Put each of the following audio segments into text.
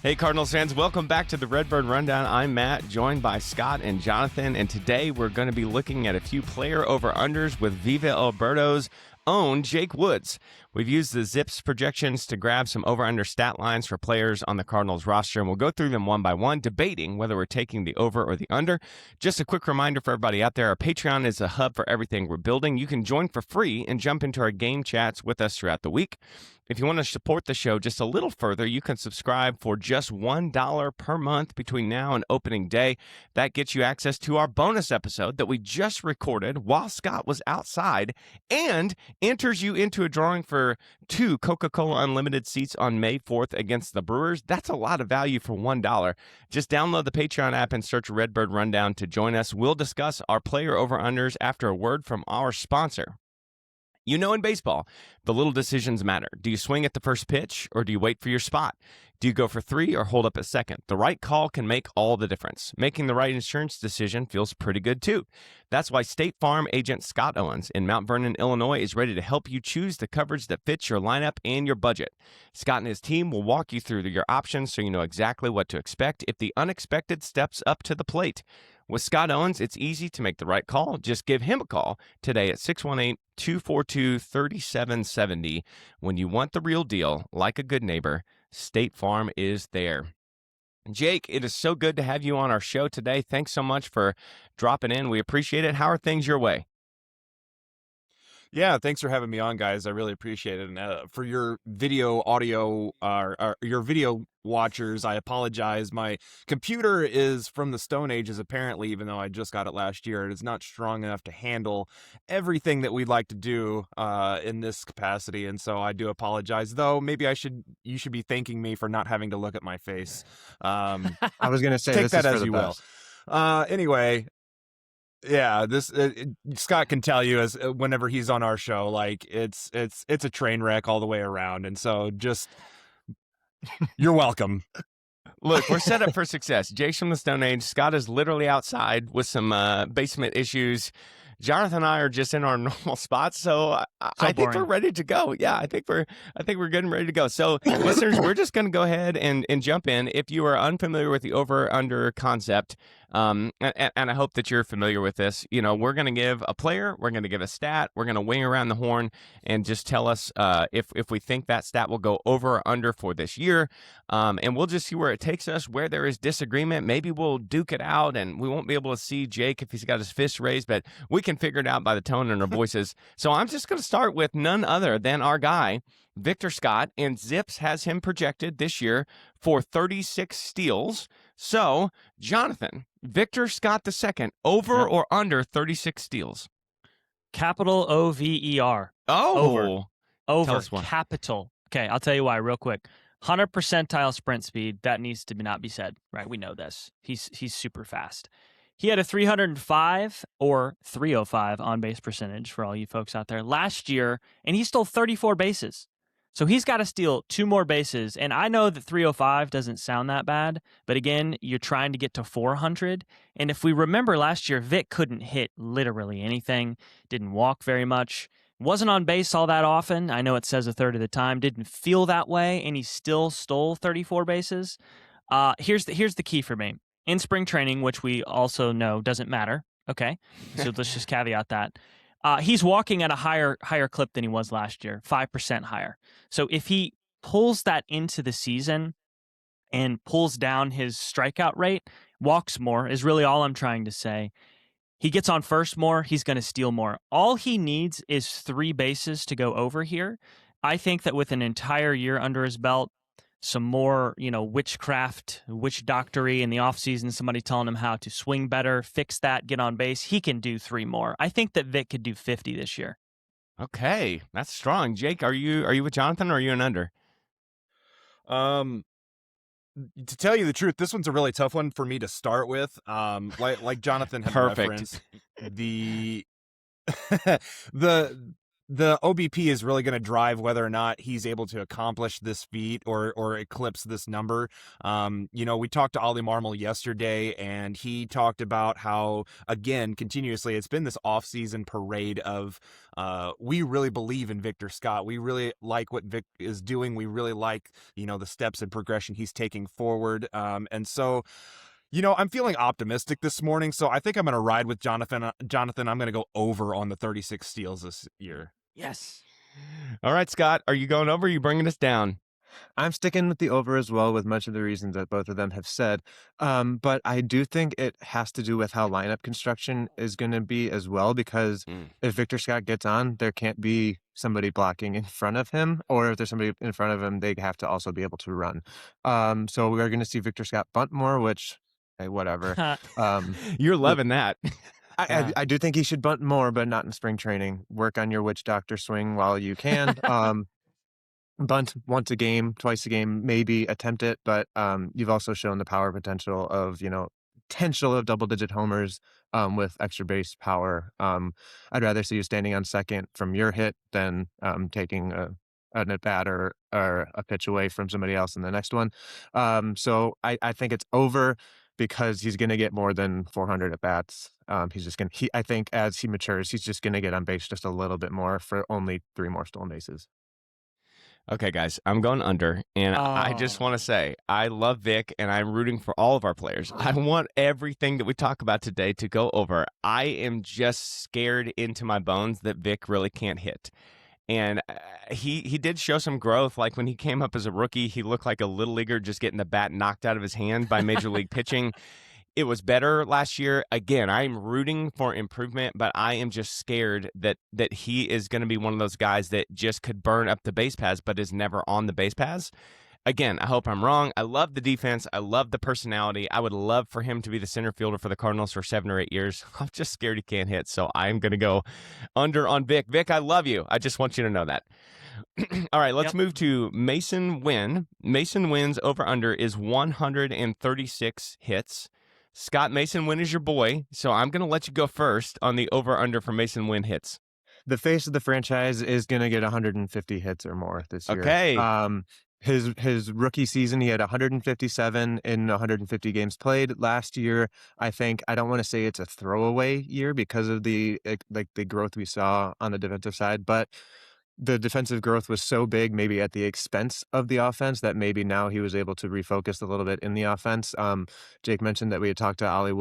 Hey, Cardinals fans, welcome back to the Redbird Rundown. I'm Matt, joined by Scott and Jonathan, and today we're going to be looking at a few player over-unders with Viva Birdos' own Jake Woods. We've used the Zips projections to grab some over-under stat lines for players on the Cardinals roster, and we'll go through them one by one, debating whether we're taking the over or the under. Just a quick reminder for everybody out there, our Patreon is a hub for everything we're building. You can join for free and jump into our game chats with us throughout the week. If you want to support the show just a little further, you can subscribe for just $1 per month between now and opening day. That gets you access to our bonus episode that we just recorded while Scott was outside and enters you into a drawing for 2 Coca-Cola Unlimited seats on May 4th against the Brewers. That's a lot of value for $1. Just download the Patreon app and search Redbird Rundown to join us. We'll discuss our player over-unders after a word from our sponsor. You know, in baseball, the little decisions matter. Do you swing at the first pitch or do you wait for your spot? Do you go for 3 or hold up at second? The right call can make all the difference. Making the right insurance decision feels pretty good too. That's why State Farm agent Scott Owens in Mount Vernon, Illinois is ready to help you choose the coverage that fits your lineup and your budget. Scott and his team will walk you through your options so you know exactly what to expect if the unexpected steps up to the plate. With Scott Owens, it's easy to make the right call. Just give him a call today at 618-242-3770. When you want the real deal, like a good neighbor, State Farm is there. Jake, it is so good to have you on our show today. Thanks so much for dropping in. We appreciate it. How are things your way? Yeah, thanks for having me on, guys. I really appreciate it. And for your video, audio, your video watchers, I apologize. My computer is from the Stone Ages, apparently, even though I just got it last year. It is not strong enough to handle everything that we'd like to do in this capacity, and so I do apologize. Though maybe you should be thanking me for not having to look at my face. I was going to say, take this that is for as the you best. will. Anyway. Yeah, Scott can tell you as whenever he's on our show, like it's a train wreck all the way around, and so just you're welcome. Look, we're set up for success. Jake's from the Stone Age. Scott is literally outside with some basement issues. Jonathan and I are just in our normal spots, so I think we're ready to go. Yeah, I think we're getting ready to go. So, listeners, we're just going to go ahead and jump in. If you are unfamiliar with the over/under concept, and I hope that you're familiar with this, you know, we're going to give a player, we're going to give a stat, we're going to wing around the horn and just tell us if we think that stat will go over or under for this year, and we'll just see where it takes us. Where there is disagreement, maybe we'll duke it out, and we won't be able to see Jake if he's got his fist raised, but we can figure it out by the tone in our voices. So I'm just going to start with none other than our guy, Victor Scott, and Zips has him projected this year for 36 steals. So, Jonathan, Victor Scott II, over or under 36 steals? Capital O-V-E-R. Oh. Over. Capital. Okay, I'll tell you why real quick. 100 percentile sprint speed, that needs to not be said, right? We know this. He's super fast. He had a 305 or 305 on-base percentage for all you folks out there last year, and he stole 34 bases. So he's got to steal 2 more bases, and I know that 305 doesn't sound that bad, but again, you're trying to get to 400, and if we remember last year, Vic couldn't hit literally anything, didn't walk very much, wasn't on base all that often. I know it says a third of the time, didn't feel that way, and he still stole 34 bases. Here's the key for me. In spring training, which we also know doesn't matter, okay? So let's just caveat that. He's walking at a higher clip than he was last year, 5% higher. So if he pulls that into the season and pulls down his strikeout rate, walks more is really all I'm trying to say. He gets on first more, he's going to steal more. All he needs is 3 bases to go over here. I think that with an entire year under his belt, some more, witchcraft, witch doctory in the offseason, somebody telling him how to swing better, fix that, get on base, he can do 3 more. I think that Vic could do 50 this year. Okay, that's strong. Jake, are you with Jonathan or are you an under? To tell you the truth, this one's a really tough one for me to start with. Like Jonathan had referenced, the the OBP is really going to drive whether or not he's able to accomplish this feat or eclipse this number. We talked to Ollie Marmol yesterday, and he talked about how, again, continuously, it's been this off-season parade of we really believe in Victor Scott. We really like what Vic is doing. We really like, the steps and progression he's taking forward. And so, I'm feeling optimistic this morning, so I think I'm going to ride with Jonathan. Jonathan, I'm going to go over on the 36 steals this year. Yes. All right, Scott, are you going over? Or are you bringing us down? I'm sticking with the over as well, with much of the reasons that both of them have said. But I do think it has to do with how lineup construction is going to be as well, because if Victor Scott gets on, there can't be somebody blocking in front of him, or if there's somebody in front of him, they have to also be able to run. So we're going to see Victor Scott bunt more, which, hey, whatever. You're loving that. I do think he should bunt more, but not in spring training. Work on your witch doctor swing while you can. Bunt once a game, twice a game, maybe attempt it, but you've also shown the power potential of, potential of double-digit homers with extra base power. I'd rather see you standing on second from your hit than taking an at-bat or a pitch away from somebody else in the next one. So I think it's over, because he's going to get more than 400 at-bats. He's just going to, I think as he matures, he's just going to get on base just a little bit more for only 3 more stolen bases. Okay, guys, I'm going under, and I just want to say I love Vic, and I'm rooting for all of our players. I want everything that we talk about today to go over. I am just scared into my bones that Vic really can't hit. And he did show some growth. Like when he came up as a rookie, he looked like a little leaguer just getting the bat knocked out of his hand by Major League pitching. It was better last year. Again, I'm rooting for improvement, but I am just scared that he is going to be one of those guys that just could burn up the base paths, but is never on the base paths. Again, I hope I'm wrong. I love the defense. I love the personality. I would love for him to be the center fielder for the Cardinals for 7 or 8 years. I'm just scared he can't hit, so I'm going to go under on Vic. Vic, I love you. I just want you to know that. All right, let's move to Masyn Winn. Masyn Winn's over-under is 136 hits. Scott, Masyn Winn is your boy, so I'm going to let you go first on the over-under for Masyn Winn hits. The face of the franchise is going to get 150 hits or more this year. Okay. His rookie season, he had 157 in 150 games played. Last year, I don't want to say it's a throwaway year because of the growth we saw on the defensive side, but the defensive growth was so big, maybe at the expense of the offense, that maybe now he was able to refocus a little bit in the offense. Jake mentioned that we had talked to Ollie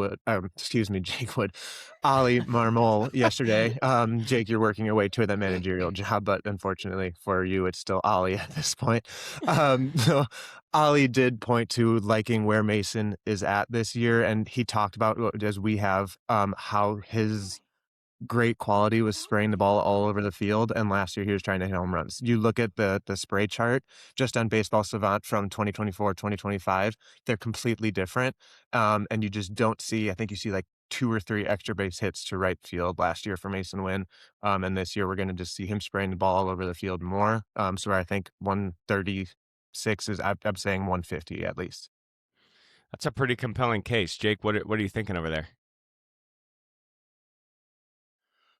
Marmol yesterday. Jake, you're working your way to that managerial job, but unfortunately for you, it's still Ollie at this point. So Ollie did point to liking where Masyn is at this year, and he talked about, as we have, how his great quality was spraying the ball all over the field, and last year he was trying to hit home runs. You look at the spray chart just on Baseball Savant from 2024, 2025, they're completely different, and you just don't see, I think you see like 2 or 3 extra base hits to right field last year for Masyn Winn, and this year we're going to just see him spraying the ball all over the field more, so I think 136 is, I'm saying 150 at least. That's a pretty compelling case. Jake, what are you thinking over there?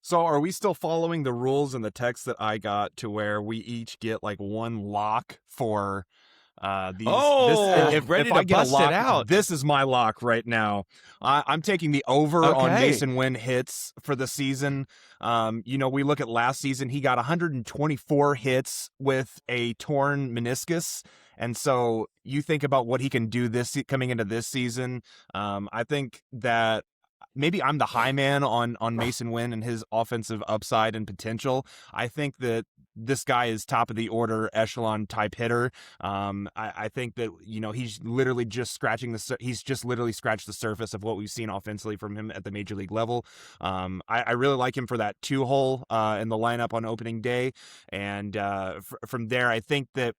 So are we still following the rules in the text that I got to where we each get like one lock for these? If I get a lock, it out. This is my lock right now. I'm taking the over on Masyn Winn hits for the season. We look at last season, he got 124 hits with a torn meniscus. And so you think about what he can do coming into this season. I think that maybe I'm the high man on Masyn Winn and his offensive upside and potential. I think that this guy is top of the order echelon type hitter. I think that, he's literally just scratched the surface of what we've seen offensively from him at the major league level. I really like him for that 2-hole in the lineup on opening day. And from there, I think that,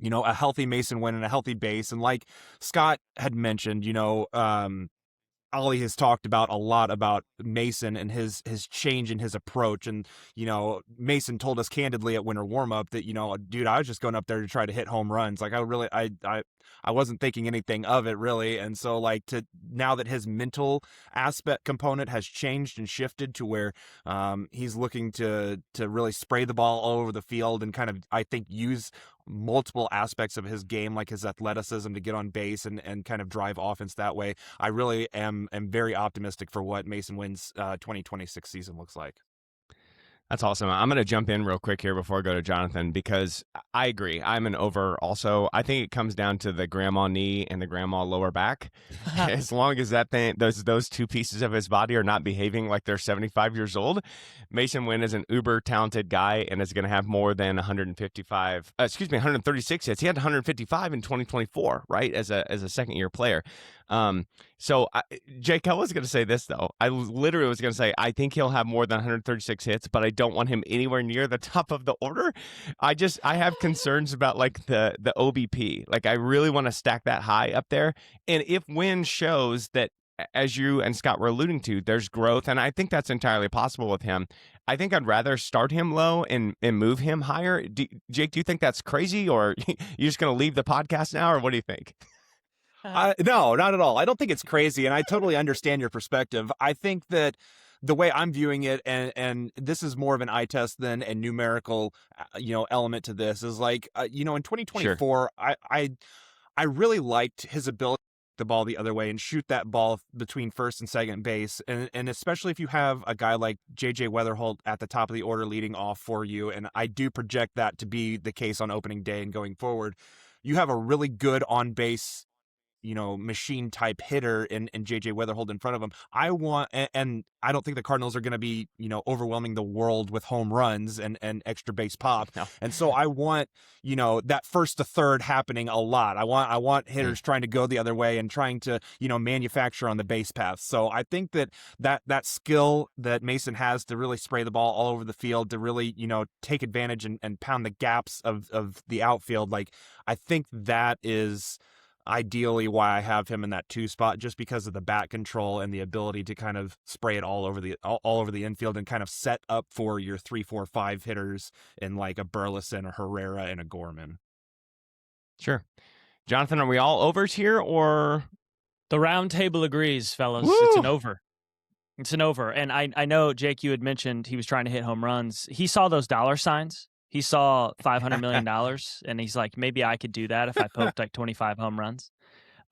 a healthy Masyn Winn and a healthy base. And like Scott had mentioned, Ollie has talked about a lot about Masyn and his change in his approach. And, Masyn told us candidly at winter warmup that, dude, I was just going up there to try to hit home runs. Like I wasn't thinking anything of it really. And so now that his mental aspect component has changed and shifted to where he's looking to really spray the ball all over the field and kind of, I think, use multiple aspects of his game, like his athleticism, to get on base and kind of drive offense that way. I really am very optimistic for what Masyn Winn's 2026 season looks like. That's awesome. I'm going to jump in real quick here before I go to Jonathan, because I agree. I'm an over also. I think it comes down to the grandma knee and the grandma lower back. As long as that thing, those two pieces of his body are not behaving like they're 75 years old, Masyn Winn is an uber talented guy and is going to have more than 136 hits. He had 155 in 2024, right? As a second year player. Jake, I was going to say this though. I literally was going to say, I think he'll have more than 136 hits, but I don't want him anywhere near the top of the order. I have concerns about the OBP. I really want to stack that high up there. And if Winn shows that, as you and Scott were alluding to, there's growth, and I think that's entirely possible with him, I think I'd rather start him low and move him higher. Jake, do you think that's crazy, or you just going to leave the podcast now, or what do you think? No, not at all. I don't think it's crazy, and I totally understand your perspective. I think that the way I'm viewing it, and this is more of an eye test than a numerical, element to this, is in 2024, sure. I really liked his ability to the ball the other way and shoot that ball between first and second base, and especially if you have a guy like JJ Wetherholt at the top of the order leading off for you, and I do project that to be the case on opening day and going forward. You have a really good on base, machine type hitter in JJ Wetherholt in front of him. And I don't think the Cardinals are going to be, overwhelming the world with home runs and extra base pop. No. And so I want, that first to third happening a lot. I want hitters trying to go the other way and trying to, manufacture on the base path. So I think that skill that Masyn has to really spray the ball all over the field, to really, take advantage and pound the gaps of the outfield. I think that is ideally why I have him in that 2 spot, just because of the bat control and the ability to kind of spray it all over the infield and kind of set up for your 3, 4, 5 hitters in a Burleson, a Herrera, and a Gorman. Sure. Jonathan, are we all overs here, or? The round table agrees, fellas. Woo! It's an over. It's an over. And I know, Jake, you had mentioned he was trying to hit home runs. He saw those dollar signs. He saw $500 million, and he's like, maybe I could do that if I poked 25 home runs.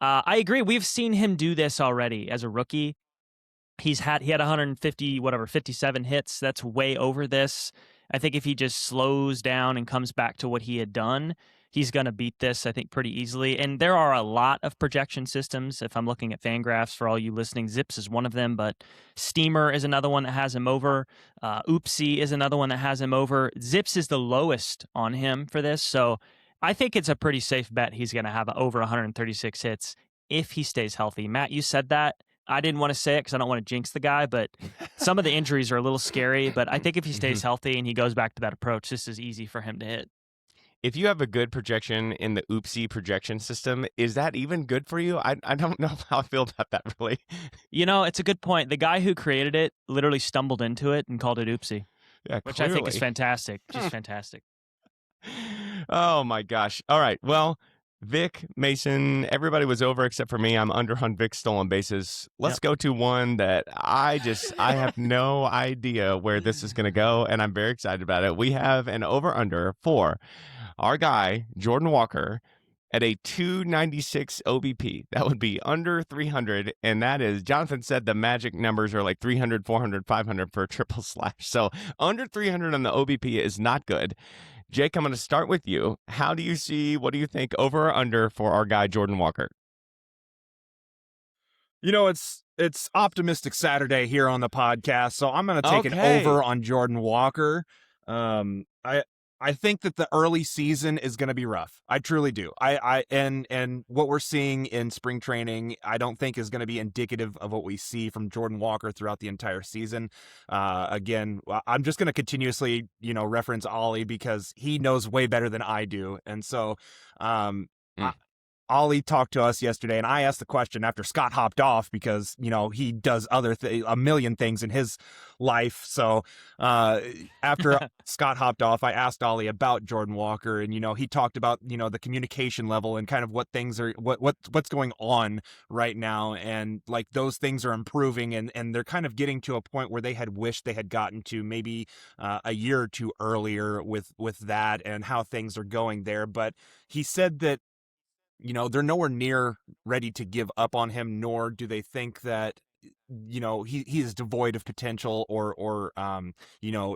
I agree. We've seen him do this already as a rookie. He had 57 hits. That's way over this. I think if he just slows down and comes back to what he had done, he's going to beat this, I think, pretty easily. And there are a lot of projection systems. If I'm looking at Fangraphs, for all you listening, Zips is one of them, but Steamer is another one that has him over. Oopsie is another one that has him over. Zips is the lowest on him for this. So I think it's a pretty safe bet he's going to have over 136 hits if he stays healthy. Matt, you said that. I didn't want to say it because I don't want to jinx the guy, but some of the injuries are a little scary. But I think if he stays healthy and he goes back to that approach, this is easy for him to hit. If you have a good projection in the Oopsie projection system, is that even good for you? I don't know how I feel about that, really. It's a good point. The guy who created it literally stumbled into it and called it Oopsie. Yeah, which clearly. I think is fantastic. Just fantastic. Oh, my gosh. All right. Well, Vic, Masyn, everybody was over except for me. I'm under on Vic's stolen bases. Let's go to one that I have no idea where this is going to go, and I'm very excited about it. We have an over-under for our guy, Jordan Walker, at a 296 OBP. That would be under 300, and that is, Jonathan said the magic numbers are 300, 400, 500 for a triple slash. So under 300 on the OBP is not good. Jake, I'm going to start with you. What do you think, over or under for our guy, Jordan Walker? It's optimistic Saturday here on the podcast, so I'm going to take an over on Jordan Walker. I think that the early season is going to be rough. I truly do. And what we're seeing in spring training, I don't think is going to be indicative of what we see from Jordan Walker throughout the entire season. Again, I'm just going to continuously, reference Ollie because he knows way better than I do. And so, Ollie talked to us yesterday, and I asked the question after Scott hopped off because, he does a million things in his life. So after Scott hopped off, I asked Ollie about Jordan Walker, and, he talked about, the communication level and kind of what things are, what's going on right now. And like those things are improving, and they're kind of getting to a point where they had wished they had gotten to maybe a year or two earlier with that and how things are going there. But he said that, they're nowhere near ready to give up on him, nor do they think that, he is devoid of potential or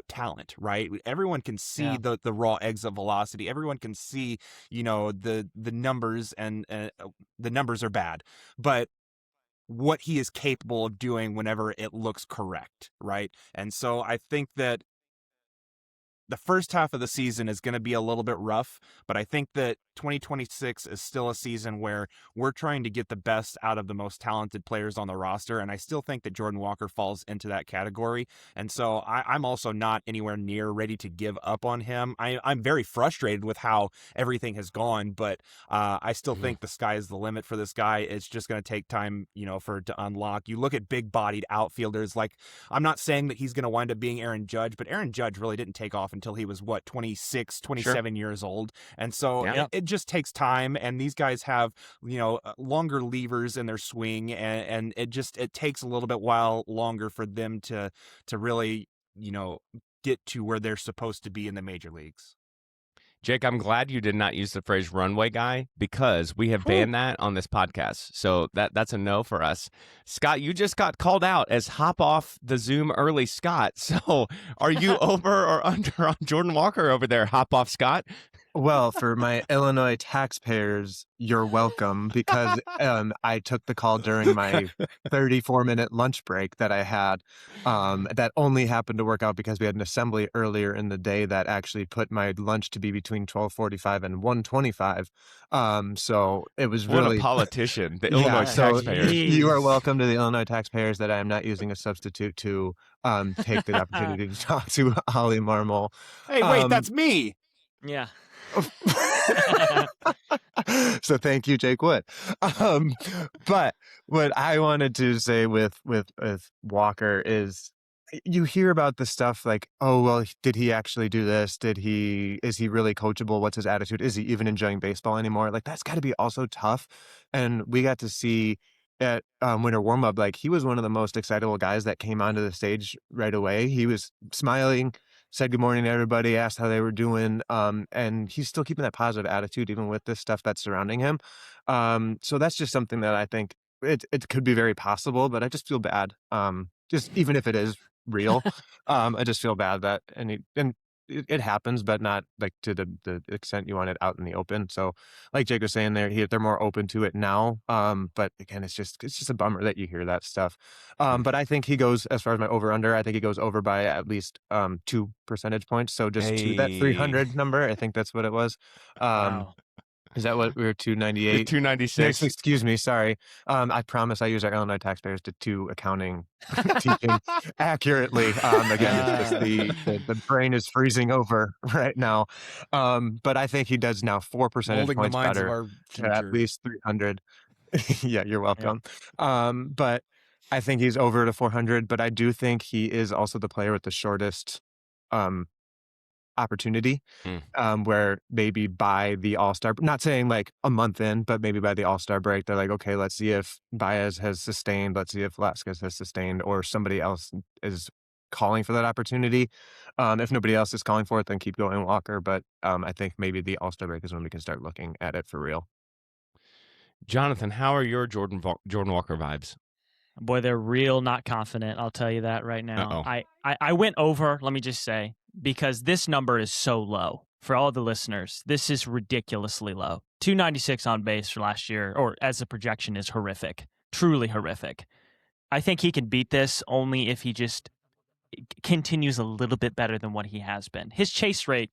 talent, right? Everyone can see the raw exit velocity. Everyone can see, the numbers, and the numbers are bad, but what he is capable of doing whenever it looks correct, right? And so I think that the first half of the season is going to be a little bit rough, but I think that 2026 is still a season where we're trying to get the best out of the most talented players on the roster, and I still think that Jordan Walker falls into that category. And so I'm also not anywhere near ready to give up on him. I'm very frustrated with how everything has gone, but I still think the sky is the limit for this guy. It's just going to take time, for it to unlock. You look at big-bodied outfielders, like, I'm not saying that he's going to wind up being Aaron Judge, but Aaron Judge really didn't take off until he was 26, 27 years old. And so it just takes time, and these guys have, longer levers in their swing, and it takes a little bit while longer for them to really, get to where they're supposed to be in the major leagues. Jake, I'm glad you did not use the phrase runway guy, because we have banned that on this podcast. So that's a no for us. Scott, you just got called out as hop off the Zoom early Scott. So are you over or under on Jordan Walker over there, hop off Scott? Well, for my Illinois taxpayers, you're welcome, because I took the call during my 34-minute lunch break that I had. That only happened to work out because we had an assembly earlier in the day that actually put my lunch to be between 12:45 and 1:25. So it was what really a politician. The Illinois taxpayers. You are welcome to the Illinois taxpayers that I am not using a substitute to take the opportunity to talk to Ollie Marmol. Hey, wait, that's me. Yeah. So thank you, Jake Wood. But what I wanted to say with Walker is, you hear about the stuff like, oh, well, did he actually do this? Is he really coachable? What's his attitude? Is he even enjoying baseball anymore? Like, that's got to be also tough. And we got to see at winter warm-up, like, he was one of the most excitable guys that came onto the stage right away. He was smiling, said good morning to everybody, asked how they were doing, and he's still keeping that positive attitude even with this stuff that's surrounding him. So that's just something that I think it could be very possible, but I just feel bad. Just even if it is real, I just feel bad that and it happens, but not like to the extent you want it out in the open. So like Jake was saying, they're more open to it now. But again, it's just a bummer that you hear that stuff. But I think he goes, as far as my over under, I think he goes over by at least 2 percentage points. So just to that 300 number, I think that's what it was. Wow. Is that what we were 298? 296. Excuse me, sorry. I promise I use our Illinois taxpayers to do accounting teaching accurately. Again, it's just the brain is freezing over right now. But I think he does now 4 percentage points better to at least 300. Yeah, you're welcome. Yep. But I think he's over to 400. But I do think he is also the player with the shortest opportunity, where maybe by the All-Star, not saying like a month in, but maybe by the All-Star break, they're like, okay, let's see if Baez has sustained, let's see if Velasquez has sustained, or somebody else is calling for that opportunity. If nobody else is calling for it, then keep going Walker. But I think maybe the All-Star break is when we can start looking at it for real. Jonathan, how are your Jordan Walker vibes? Boy, they're real not confident. I'll tell you that right now. I went over, let me just say, because this number is so low. For all the listeners, this is ridiculously low. 296 on base for last year, or as a projection, is horrific. Truly horrific. I think he can beat this only if he just continues a little bit better than what he has been. His chase rate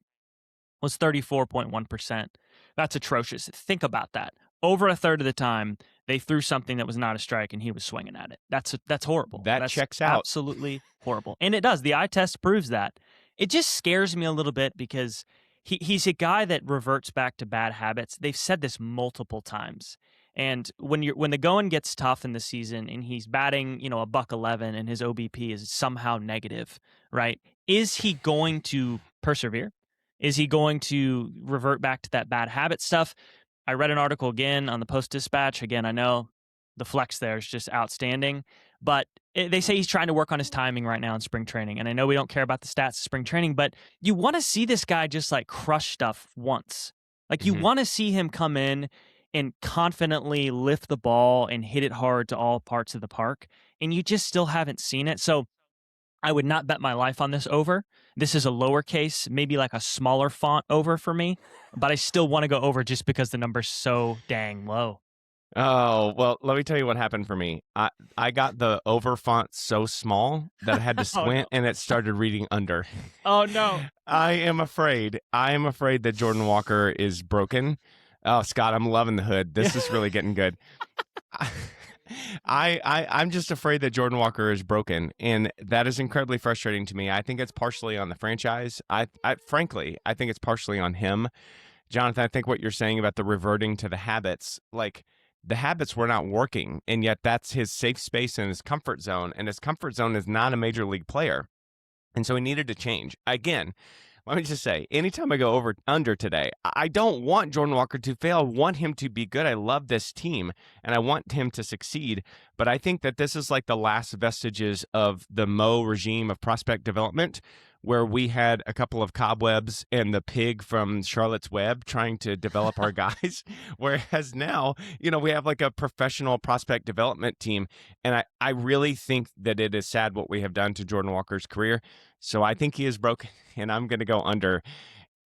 was 34.1%. That's atrocious. Think about that. Over a third of the time, they threw something that was not a strike, and he was swinging at it. That's horrible. That checks out. Absolutely horrible. And it does. The eye test proves that. It just scares me a little bit because he's a guy that reverts back to bad habits. They've said this multiple times. And when the going gets tough in the season and he's batting, a $111 and his OBP is somehow negative, right? Is he going to persevere? Is he going to revert back to that bad habit stuff? I read an article again on the Post-Dispatch. Again, I know the flex there is just outstanding, but they say he's trying to work on his timing right now in spring training. And I know we don't care about the stats of spring training, but you want to see this guy just like crush stuff once. Like you want to see him come in and confidently lift the ball and hit it hard to all parts of the park. And you just still haven't seen it. So I would not bet my life on this over. This is a lowercase, maybe like a smaller font over for me, but I still want to go over just because the number's so dang low. Oh, well, let me tell you what happened for me. I got the over font so small that I had to squint and it started reading under. Oh, no. I am afraid that Jordan Walker is broken. Oh, Scott, I'm loving the hood. This is really getting good. I'm just afraid that Jordan Walker is broken, and that is incredibly frustrating to me. I think it's partially on the franchise. Frankly, I think it's partially on him. Jonathan, I think what you're saying about the reverting to the habits, like the habits were not working, and yet that's his safe space and his comfort zone, and his comfort zone is not a major league player. And so he needed to change. Again, let me just say, anytime I go under today, I don't want Jordan Walker to fail. I want him to be good. I love this team, and I want him to succeed. But I think that this is like the last vestiges of the Mo regime of prospect development, where we had a couple of cobwebs and the pig from Charlotte's Web trying to develop our guys. Whereas now, we have like a professional prospect development team. And I really think that it is sad what we have done to Jordan Walker's career. So I think he is broken, and I'm going to go under.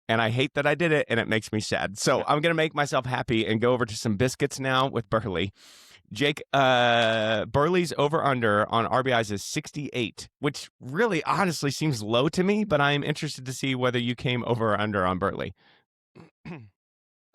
And I hate that I did it, and it makes me sad. So I'm going to make myself happy and go over to some biscuits now with Burley. Jake, Burley's over-under on RBIs is 68, which really honestly seems low to me, but I am interested to see whether you came over or under on Burley.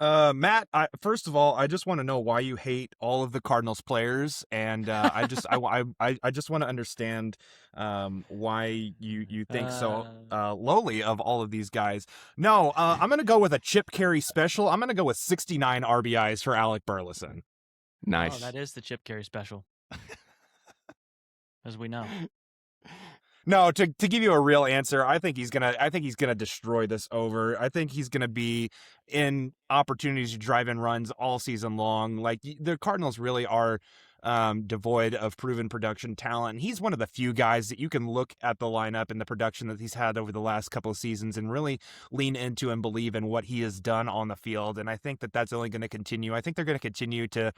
Matt, first of all, I just want to know why you hate all of the Cardinals players, and I just want to understand why you think so lowly of all of these guys. No, I'm gonna go with a Chip Carey special. I'm gonna go with 69 RBIs for Alec Burleson. Nice. Oh, that is the Chip Carey special, as we know. No, to give you a real answer, I think he's gonna destroy this over. I think he's gonna be in opportunities to drive in runs all season long. Like the Cardinals really are devoid of proven production talent. And he's one of the few guys that you can look at the lineup and the production that he's had over the last couple of seasons and really lean into and believe in what he has done on the field. And I think that that's only going to continue. I think they're going to continue to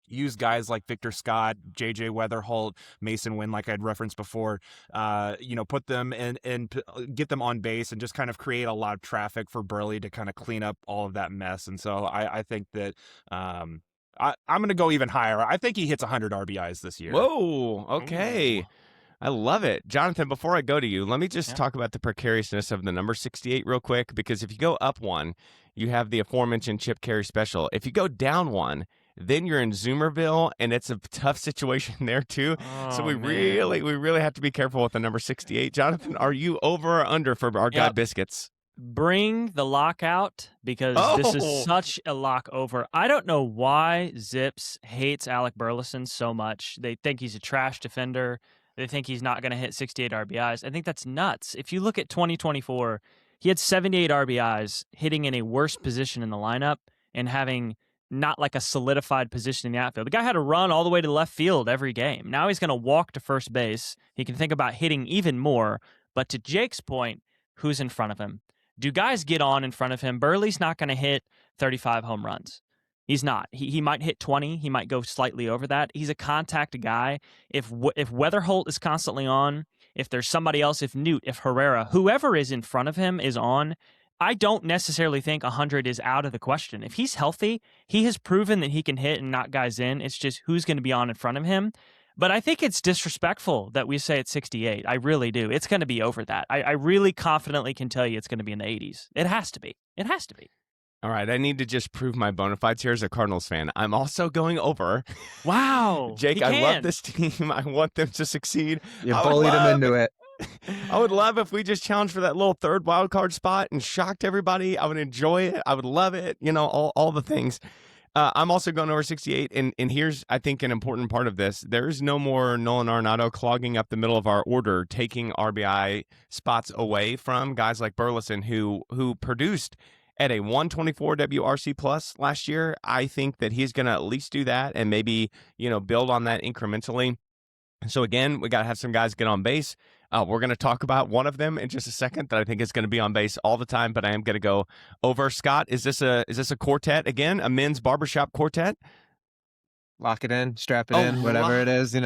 use guys like Victor Scott, JJ Wetherholt, Masyn Winn, like I'd referenced before, put them and get them on base and just kind of create a lot of traffic for Burley to kind of clean up all of that mess. And so I think that I'm going to go even higher. I think he hits 100 RBIs this year. Whoa, okay. Ooh. I love it. Jonathan, before I go to you, let me just talk about the precariousness of the number 68 real quick, because if you go up one, you have the aforementioned Chip Carey special. If you go down one, then you're in Zoomerville, and it's a tough situation there too. So we really have to be careful with the number 68. Jonathan, are you over or under for our guy Biscuits? Bring the lockout, because this is such a lock over. I don't know why Zips hates Alec Burleson so much. They think he's a trash defender. They think he's not going to hit 68 RBIs. I think that's nuts. If you look at 2024, he had 78 RBIs, hitting in a worse position in the lineup and having not like a solidified position in the outfield. The guy had to run all the way to left field every game. Now he's going to walk to first base. He can think about hitting even more. But to Jake's point, who's in front of him? Do guys get on in front of him? Burley's not going to hit 35 home runs. He's not. He might hit 20. He might go slightly over that. He's a contact guy. If Wetherholt is constantly on, if there's somebody else, if Newt, if Herrera, whoever is in front of him is on, I don't necessarily think 100 is out of the question. If he's healthy, he has proven that he can hit and knock guys in. It's just who's going to be on in front of him. But I think it's disrespectful that we say it's 68. I really do. It's going to be over that. I really confidently can tell you it's going to be in the 80s. It has to be. It has to be. All right, I need to just prove my bona fides here as a Cardinals fan. I'm also going over. Wow. Jake, I love this team. I want them to succeed. You bullied them into it. I would love if we just challenged for that little third wild card spot and shocked everybody. I would enjoy it. I would love it. All the things. I'm also going over 68, and here's, I think, an important part of this. There's no more Nolan Arenado clogging up the middle of our order, taking RBI spots away from guys like Burleson, who produced at a 124 WRC plus last year. I think that he's going to at least do that and maybe, build on that incrementally. So again, we got to have some guys get on base. We're going to talk about one of them in just a second that I think is going to be on base all the time, but I am going to go over. Scott, is this a quartet again, a men's barbershop quartet? Lock it in, strap it in, whatever it is,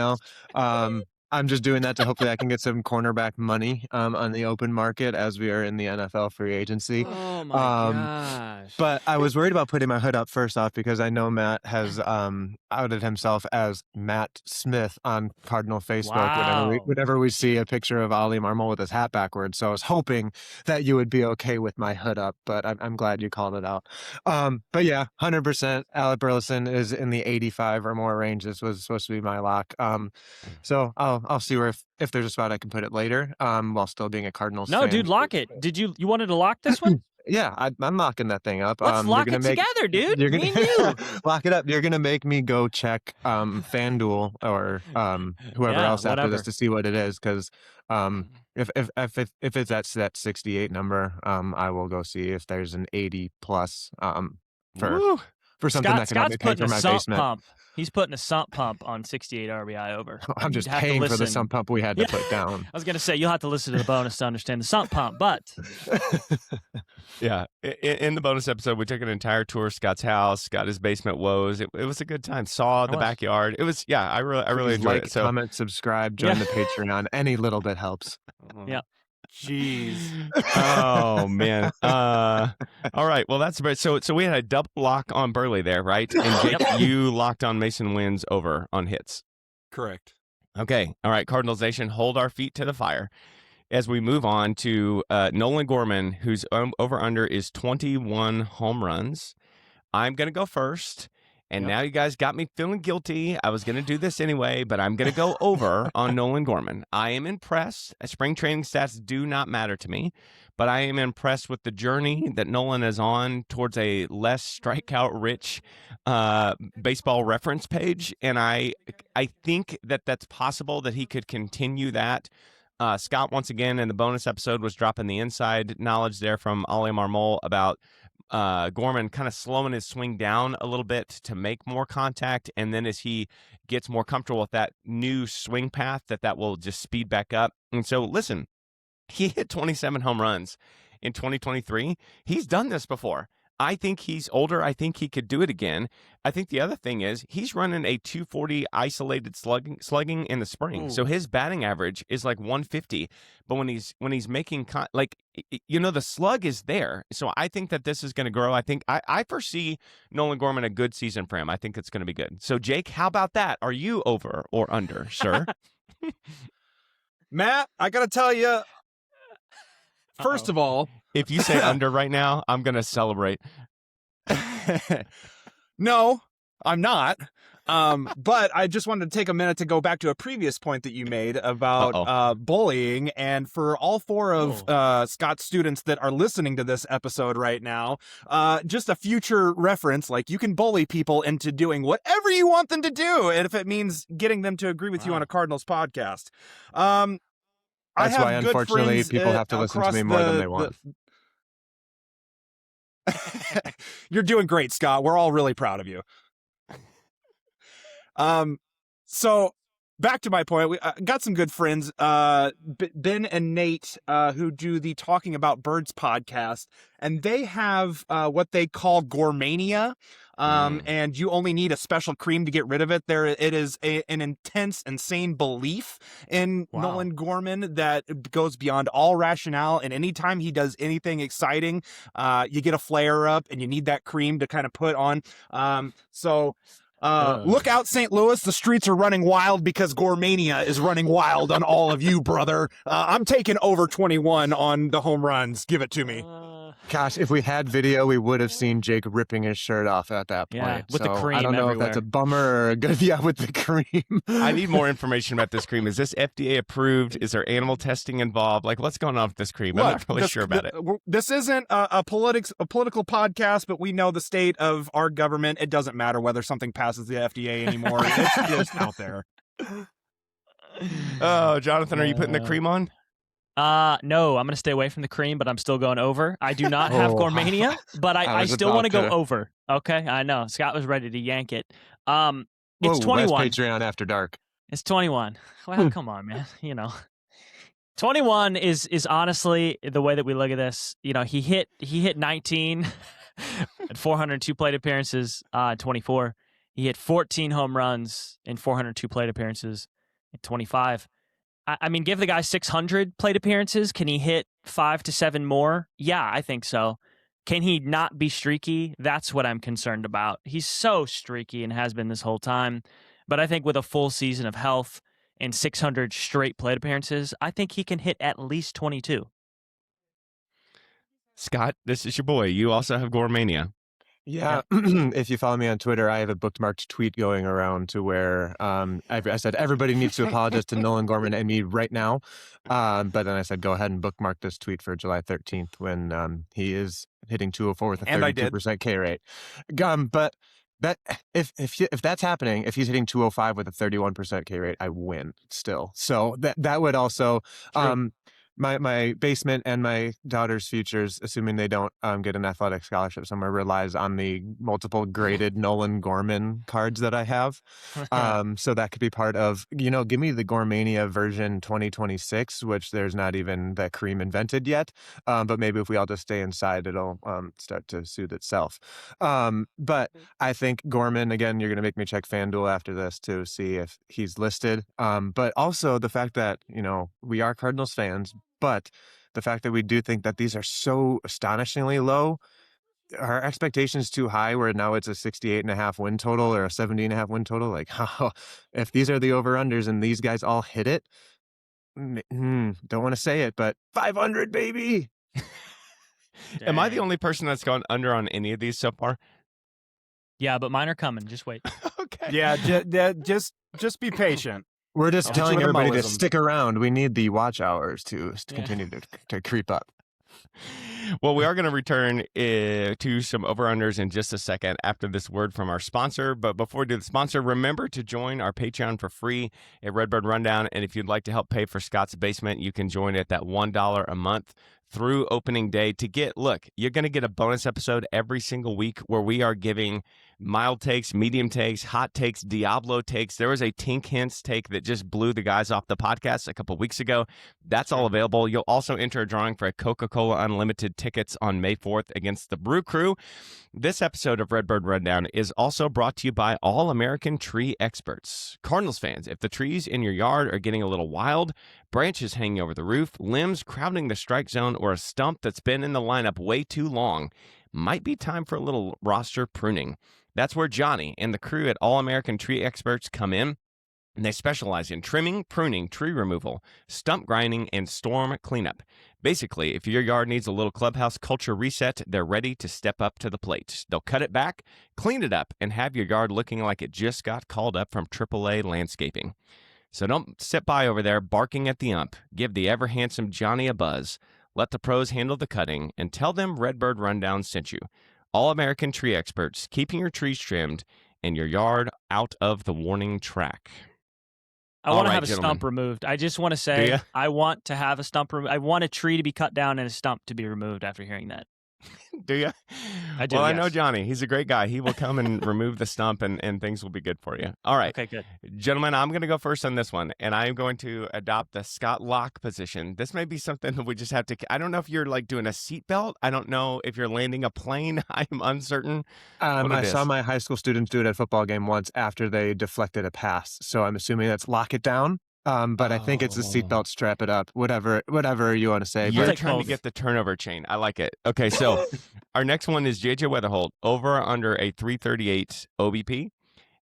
I'm just doing that to hopefully I can get some cornerback money on the open market as we are in the NFL free agency. Oh my gosh. But I was worried about putting my hood up first off because I know Matt has outed himself as Matt Smith on Cardinal Facebook. Wow. Whenever we see a picture of Ali Marmol with his hat backwards. So I was hoping that you would be okay with my hood up, but I'm glad you called it out. But yeah, 100% Alec Burleson is in the 85 or more range. This was supposed to be my lock. So I'll see where if there's a spot I can put it later while still being a Cardinals fan. No, dude, lock it. You wanted to lock this one? Yeah, I'm locking that thing up. Let's lock it together, dude. You're gonna Me and you. lock it up. You're gonna make me go check FanDuel or whoever else after this to see what it is, because if it's that 68 number, I will go see if there's an 80 plus for something that can help me pay for my basement. Pump. He's putting a sump pump on 68 RBI over. I'm just paying for the sump pump we had to put down. I was going to say, you'll have to listen to the bonus to understand the sump pump, but... Yeah, in the bonus episode, we took an entire tour of Scott's house, got his basement woes. It was a good time. Saw the backyard. It was, I really enjoyed it. So comment, subscribe, join the Patreon. Any little bit helps. Yeah. Jeez. Oh man. All right. Well, that's about so we had a double lock on Burley there, right? And Jake, you locked on Masyn Winn's over on hits. Correct. Okay. All right. Cardinals Nation, hold our feet to the fire as we move on to Nolan Gorman, whose over under is 21 home runs. I'm gonna go first. And now you guys got me feeling guilty. I was going to do this anyway, but I'm going to go over on Nolan Gorman. I am impressed. Spring training stats do not matter to me, but I am impressed with the journey that Nolan is on towards a less strikeout-rich baseball reference page. And I think that that's possible that he could continue that. Scott, once again, in the bonus episode, was dropping the inside knowledge there from Ali Marmol about Gorman kind of slowing his swing down a little bit to make more contact, and then as he gets more comfortable with that new swing path, that will just speed back up. And so, listen, he hit 27 home runs in 2023. He's done this before. I think he's older. I think he could do it again. I think the other thing is he's running a 240 isolated slugging in the spring. Ooh. So his batting average is like 150. But when he's making the slug is there. So I think that this is going to grow. I think I foresee Nolan Gorman a good season for him. I think it's going to be good. So Jake, how about that? Are you over or under, sir? Matt, I got to tell you, first of all, if you say under right now, I'm going to celebrate. No, I'm not. But I just wanted to take a minute to go back to a previous point that you made about bullying. And for all four of Scott's students that are listening to this episode right now, just a future reference, like you can bully people into doing whatever you want them to do. And if it means getting them to agree with you on a Cardinals podcast. That's why, unfortunately, people have to listen to me more than they want. You're doing great, Scott. We're all really proud of you. So back to my point, we got some good friends, Ben and Nate, who do the Talking About Birds podcast, and they have what they call Gormania. And you only need a special cream to get rid of it. It is an intense, insane belief in Nolan Gorman that goes beyond all rationale. And anytime he does anything exciting, you get a flare up and you need that cream to kind of put on. Look out, St. Louis. The streets are running wild because Gormania is running wild on all of you, brother. I'm taking over 21 on the home runs. Give it to me. Gosh, if we had video, we would have seen Jake ripping his shirt off at that point. Yeah, with the cream I don't know if that's a bummer or a good. Yeah, with the cream. I need more information about this cream. Is this FDA approved? Is there animal testing involved? Like, what's going on with this cream? I'm not really sure about it. This isn't a political podcast, but we know the state of our government. It doesn't matter whether something passes the FDA anymore. It's just out there. Oh, Jonathan, are you putting the cream on? No, I'm going to stay away from the cream, but I'm still going over. I do not have Gourmania, but I still want to go over. Okay, I know. Scott was ready to yank it. It's 21. That's Patreon After Dark. It's 21. Well, come on, man. 21 is honestly the way that we look at this. He hit 19 at 402 plate appearances, 24. He hit 14 home runs in 402 plate appearances at 25. I mean, give the guy 600 plate appearances. Can he hit 5 to 7 more? Yeah, I think so. Can he not be streaky? That's what I'm concerned about. He's so streaky and has been this whole time. But I think with a full season of health and 600 straight plate appearances, I think he can hit at least 22. Scott, this is your boy. You also have Gourmania. Yeah, if you follow me on Twitter, I have a bookmarked tweet going around to where I said everybody needs to apologize to Nolan, Gorman, and me right now. But then I said go ahead and bookmark this tweet for July 13th when he is hitting 204 with a 32% K rate. But that if that's happening, if he's hitting 205 with a 31% K rate, I win still. So that would also. My basement and my daughter's futures, assuming they don't get an athletic scholarship somewhere, relies on the multiple graded Nolan Gorman cards that I have. So that could be part of, give me the Gourmania version 2026, which there's not even that cream invented yet. But maybe if we all just stay inside, it'll start to soothe itself. But I think Gorman, again, you're going to make me check FanDuel after this to see if he's listed. But also the fact that, we are Cardinals fans, but the fact that we do think that these are so astonishingly low, our expectations too high where now it's a 68.5 win total or a 70.5 win total. Like, if these are the over-unders and these guys all hit it, don't want to say it, but 500, baby. Am I the only person that's gone under on any of these so far? Yeah, but mine are coming. Just wait. Okay. Yeah, just be patient. We're just telling everybody to stick around. We need the watch hours to continue to creep up. Well, we are going to return to some over-unders in just a second after this word from our sponsor. But before we do the sponsor, remember to join our Patreon for free at Redbird Rundown. And if you'd like to help pay for Scott's basement, you can join at that $1 a month through opening day to you're going to get a bonus episode every single week where we are giving mild takes, medium takes, hot takes, Diablo takes. There was a Tink Hints take that just blew the guys off the podcast a couple weeks ago. That's all available. You'll also enter a drawing for a Coca-Cola Unlimited tickets on May 4th against the Brew Crew. This episode of Redbird Rundown is also brought to you by All American Tree Experts. Cardinals fans, if the trees in your yard are getting a little wild, branches hanging over the roof, limbs crowding the strike zone, or a stump that's been in the lineup way too long, might be time for a little roster pruning. That's where Johnny and the crew at All American Tree Experts come in. And they specialize in trimming, pruning, tree removal, stump grinding, and storm cleanup. Basically, if your yard needs a little clubhouse culture reset, they're ready to step up to the plate. They'll cut it back, clean it up, and have your yard looking like it just got called up from AAA landscaping. So don't sit by over there barking at the ump. Give the ever-handsome Johnny a buzz. Let the pros handle the cutting, and tell them Redbird Rundown sent you. All American Tree Experts, keeping your trees trimmed and your yard out of the warning track. I want to have a stump removed. I just want to say I want to have a stump removed. I want a tree to be cut down and a stump to be removed after hearing that. Do you? I do. Well, yes. I know Johnny. He's a great guy. He will come and remove the stump and things will be good for you. All right. Okay, good. Gentlemen, I'm going to go first on this one, and I'm going to adopt the Scott Lock position. This may be something that we just have to, I don't know if you're like doing a seatbelt. I don't know if you're landing a plane. I'm uncertain. I saw my high school students do it at a football game once after they deflected a pass. So I'm assuming that's lock it down. But I think it's the seatbelt, strap it up, whatever you want to say. You're trying to get the turnover chain. I like it. Okay, so our next one is JJ Wetherholt, over or under a 338 OBP.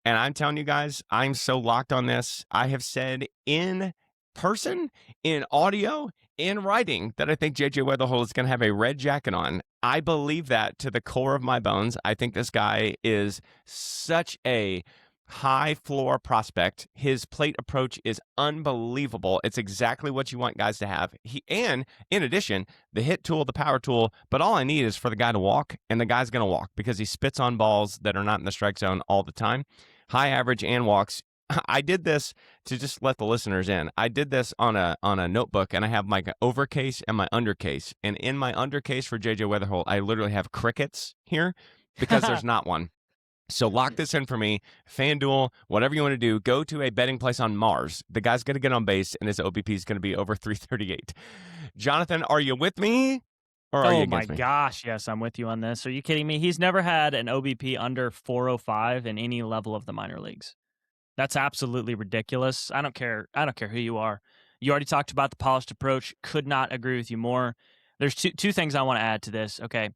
And I'm telling you guys, I'm so locked on this. I have said in person, in audio, in writing that I think JJ Wetherholt is going to have a red jacket on. I believe that to the core of my bones. I think this guy is such a high floor prospect. His plate approach is unbelievable. It's exactly what you want guys to have. And in addition, the hit tool, the power tool, but all I need is for the guy to walk, and the guy's going to walk because he spits on balls that are not in the strike zone all the time. High average and walks. I did this to just let the listeners in. I did this on a notebook, and I have my overcase and my undercase. And in my undercase for JJ Wetherholt, I literally have crickets here because there's not one. So lock this in for me. FanDuel, whatever you want to do, go to a betting place on Mars. The guy's going to get on base, and his OBP is going to be over 338. Jonathan, are you with me? Or are you against me? Oh my gosh, yes, I'm with you on this. Are you kidding me? He's never had an OBP under 405 in any level of the minor leagues. That's absolutely ridiculous. I don't care who you are. You already talked about the polished approach. Could not agree with you more. There's two things I want to add to this. Okay.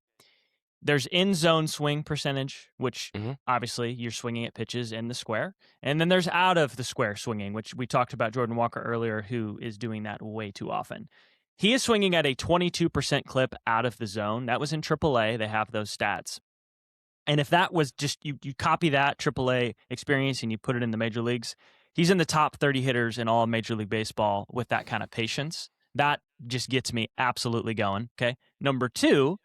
There's in-zone swing percentage, which obviously you're swinging at pitches in the square. And then there's out of the square swinging, which we talked about Jordan Walker earlier, who is doing that way too often. He is swinging at a 22% clip out of the zone. That was in AAA. They have those stats. And if that was just, you copy that AAA experience and you put it in the major leagues, he's in the top 30 hitters in all of Major League Baseball with that kind of patience. That just gets me absolutely going, okay? Number two,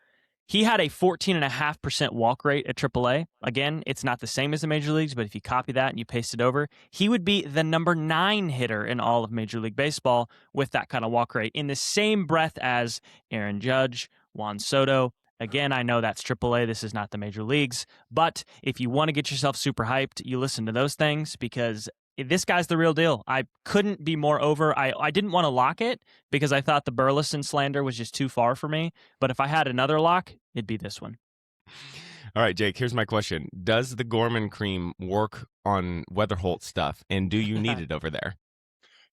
he had a 14.5% walk rate at AAA. Again, it's not the same as the major leagues, but if you copy that and you paste it over, he would be the number 9 hitter in all of Major League Baseball with that kind of walk rate in the same breath as Aaron Judge, Juan Soto. Again, I know that's AAA. This is not the major leagues. But if you want to get yourself super hyped, you listen to those things because this guy's the real deal. I couldn't be more over. I didn't want to lock it because I thought the Burleson slander was just too far for me. But if I had another lock, it'd be this one. All right, Jake, here's my question. Does the Gorman cream work on Wetherholt stuff, and do you need it over there?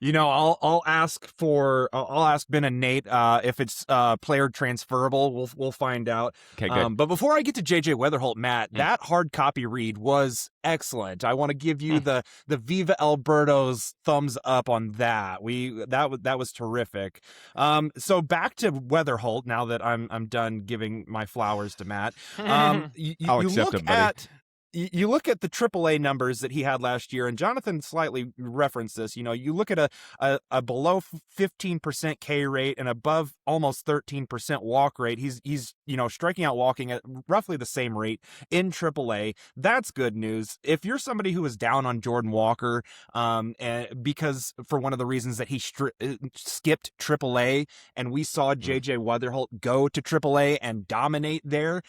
You know, I'll ask Ben and Nate if it's player transferable. We'll find out. Okay, good. But before I get to JJ Wetherholt, Matt, that hard copy read was excellent. I want to give you the Viva Birdos thumbs up on that. That was terrific. So back to Wetherholt. Now that I'm done giving my flowers to Matt, I'll accept it, buddy. You look at the AAA numbers that he had last year, and Jonathan slightly referenced this. You know, you look at a below 15% K rate and above almost 13% walk rate. He's striking out, walking at roughly the same rate in AAA. That's good news. If you're somebody who is down on Jordan Walker, because for one of the reasons that he skipped AAA, and we saw JJ Wetherholt go to AAA and dominate there,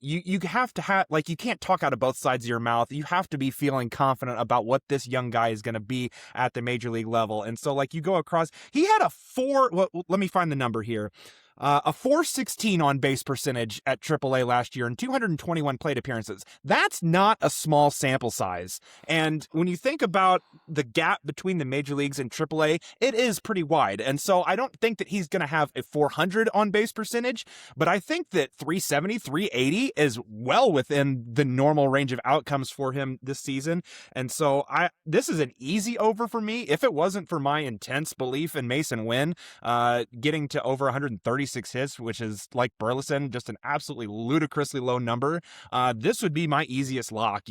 you have to have, like, you can't talk out of both sides of your mouth. You have to be feeling confident about what this young guy is going to be at the major league level. And so, like, you go across, he had let me find the number here. A 416 on base percentage at AAA last year and 221 plate appearances. That's not a small sample size. And when you think about the gap between the major leagues and AAA, it is pretty wide. And so I don't think that he's going to have a 400 on base percentage, but I think that 370, 380 is well within the normal range of outcomes for him this season. And so this is an easy over for me. If it wasn't for my intense belief in Masyn Winn, getting to over 136 hits, which is like Burleson, just an absolutely ludicrously low number, this would be my easiest lock.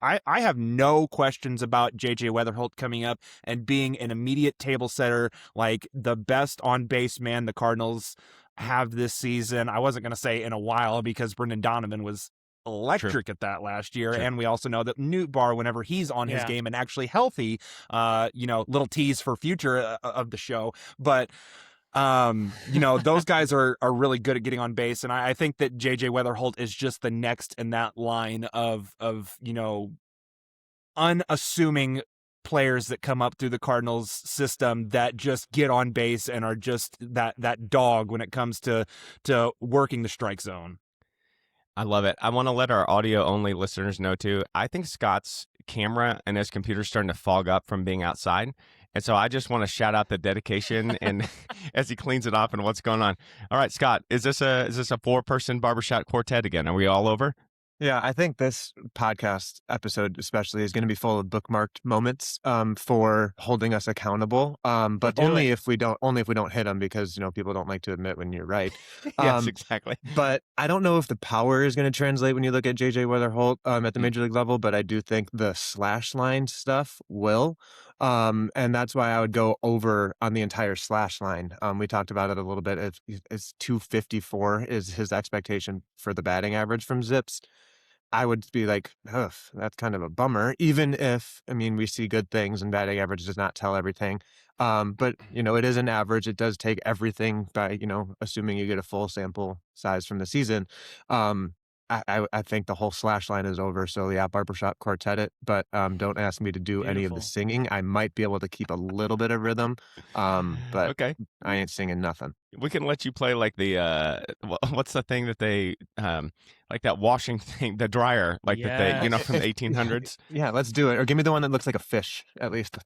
I have no questions about JJ Wetherholt coming up and being an immediate table setter, like the best on base man the Cardinals have this season. I wasn't going to say in a while because Brendan Donovan was electric at that last year. Sure. And we also know that Newt Bar, whenever he's on his game and actually healthy, little tease for future of the show, but those guys are really good at getting on base. And I think that JJ Wetherholt is just the next in that line of unassuming players that come up through the Cardinals system that just get on base and are just that dog when it comes to working the strike zone. I love it. I want to let our audio-only listeners know, too. I think Scott's camera and his computer's starting to fog up from being outside. And so I just want to shout out the dedication and as he cleans it up and what's going on. All right, Scott, is this a 4-person barbershop quartet again? Are we all over? Yeah, I think this podcast episode especially is going to be full of bookmarked moments for holding us accountable. But only if we don't hit them, because people don't like to admit when you're right. Yes, exactly. But I don't know if the power is going to translate when you look at JJ Wetherholt at the major league level, but I do think the slash line stuff will. And that's why I would go over on the entire slash line. We talked about it a little bit. It's 254 is his expectation for the batting average from Zips. I would be like, ugh, that's kind of a bummer, even if, we see good things and batting average does not tell everything. But, it is an average. It does take everything by, assuming you get a full sample size from the season. I think the whole slash line is over. So, yeah, barbershop quartet it. But don't ask me to do any of the singing. I might be able to keep a little bit of rhythm. But okay. I ain't singing nothing. We can let you play like the what's the thing that they like that washing thing, the dryer, like that they from the 1800s. Yeah, let's do it. Or give me the one that looks like a fish, at least.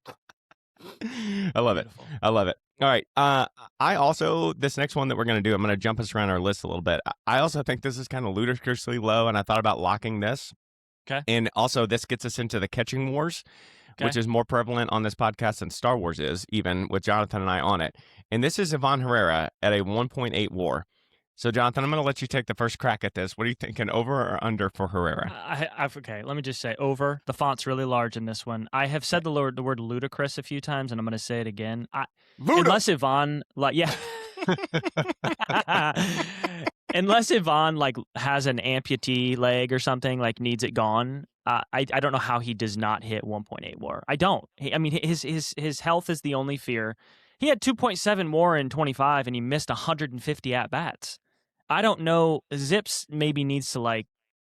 I love it. I love it. All right. I also, this next one that we're going to do, I'm going to jump us around our list a little bit. I also think this is kind of ludicrously low, and I thought about locking this. Okay. And also, this gets us into the catching wars, which is more prevalent on this podcast than Star Wars is, even with Jonathan and I on it. And this is Ivan Herrera at a 1.8 WAR. So, Jonathan, I'm going to let you take the first crack at this. What are you thinking, over or under for Herrera? Okay, let me just say over. The font's really large in this one. I have said the word ludicrous a few times, and I'm going to say it again. Unless Ivan, unless Ivan has an amputee leg or something, needs it gone. I don't know how he does not hit 1.8 WAR. I don't. His health is the only fear. He had 2.7 WAR in 25, and he missed 150 at bats. I don't know. Zips maybe needs to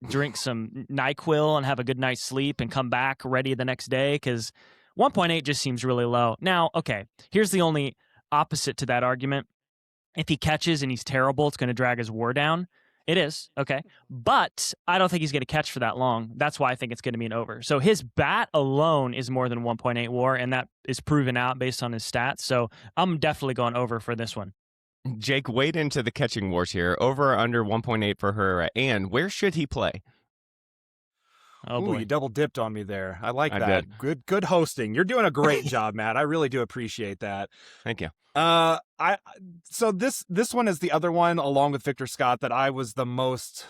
drink some NyQuil and have a good night's sleep and come back ready the next day, because 1.8 just seems really low. Now, okay, here's the only opposite to that argument. If he catches and he's terrible, it's going to drag his WAR down. It is, okay. But I don't think he's going to catch for that long. That's why I think it's going to be an over. So his bat alone is more than 1.8 WAR, and that is proven out based on his stats. So I'm definitely going over for this one. Jake, wade into the catching wars here. Over or under 1.8 for Herrera, and where should he play? Oh boy, you double dipped on me there. I like that. Good hosting. You're doing a great job, Matt. I really do appreciate that. Thank you. So this one is the other one, along with Victor Scott, that I was the most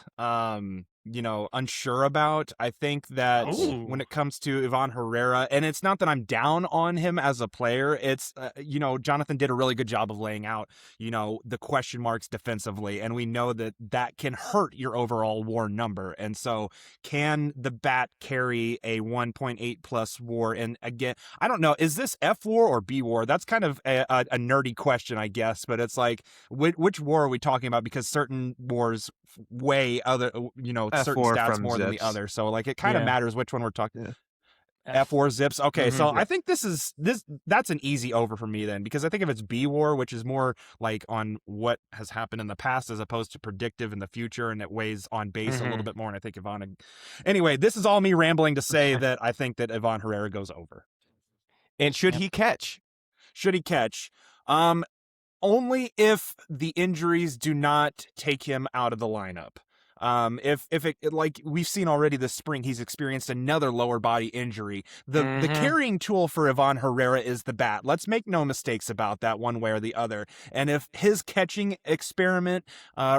unsure about. I think that when it comes to Ivan Herrera, and it's not that I'm down on him as a player, it's Jonathan did a really good job of laying out the question marks defensively, and we know that can hurt your overall WAR number. And so can the bat carry a 1.8 plus WAR? And again, I don't know, is this F WAR or B WAR? That's kind of a nerdy question, I guess, but it's like which WAR are we talking about? Because certain WARs weigh other certain stats more than the other, so it kind of matters which one we're talking. F4 Zips. Okay, so I think that's an easy over for me then, because I think if it's B WAR, which is more on what has happened in the past as opposed to predictive in the future, and it weighs on base a little bit more, and I think anyway, this is all me rambling to say that I think that Ivan Herrera goes over. And should he catch? Should he catch? Only if the injuries do not take him out of the lineup. If it, we've seen already this spring, he's experienced another lower body injury. The carrying tool for Ivan Herrera is the bat. Let's make no mistakes about that one way or the other. And if his catching experiment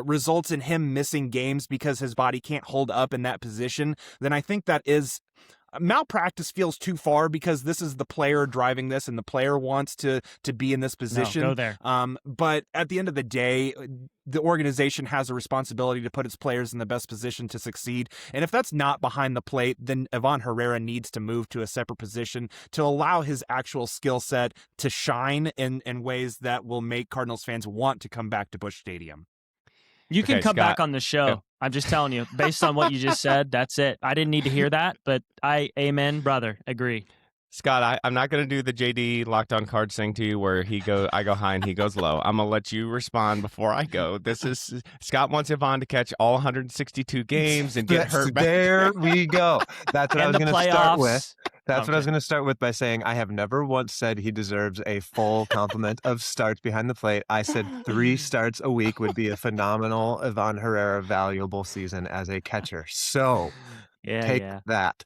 results in him missing games because his body can't hold up in that position, then I think that is malpractice. Feels too far, because this is the player driving this, and the player wants to be in this position. No, go there. But at the end of the day, the organization has a responsibility to put its players in the best position to succeed. And if that's not behind the plate, then Ivan Herrera needs to move to a separate position to allow his actual skill set to shine in ways that will make Cardinals fans want to come back to Busch Stadium. You can come back on the show. Yeah. I'm just telling you, based on what you just said, that's it. I didn't need to hear that, but amen, brother, agree. Scott, I'm not going to do the JD Locked On Cards thing to you where I go high and he goes low. I'm going to let you respond before I go. This is Scott wants Ivan to catch all 162 games and get hurt back. There we go. That's what I was going to start with. That's what I was going to start with by saying I have never once said he deserves a full complement of starts behind the plate. I said 3 starts a week would be a phenomenal Ivan Herrera valuable season as a catcher. So take that.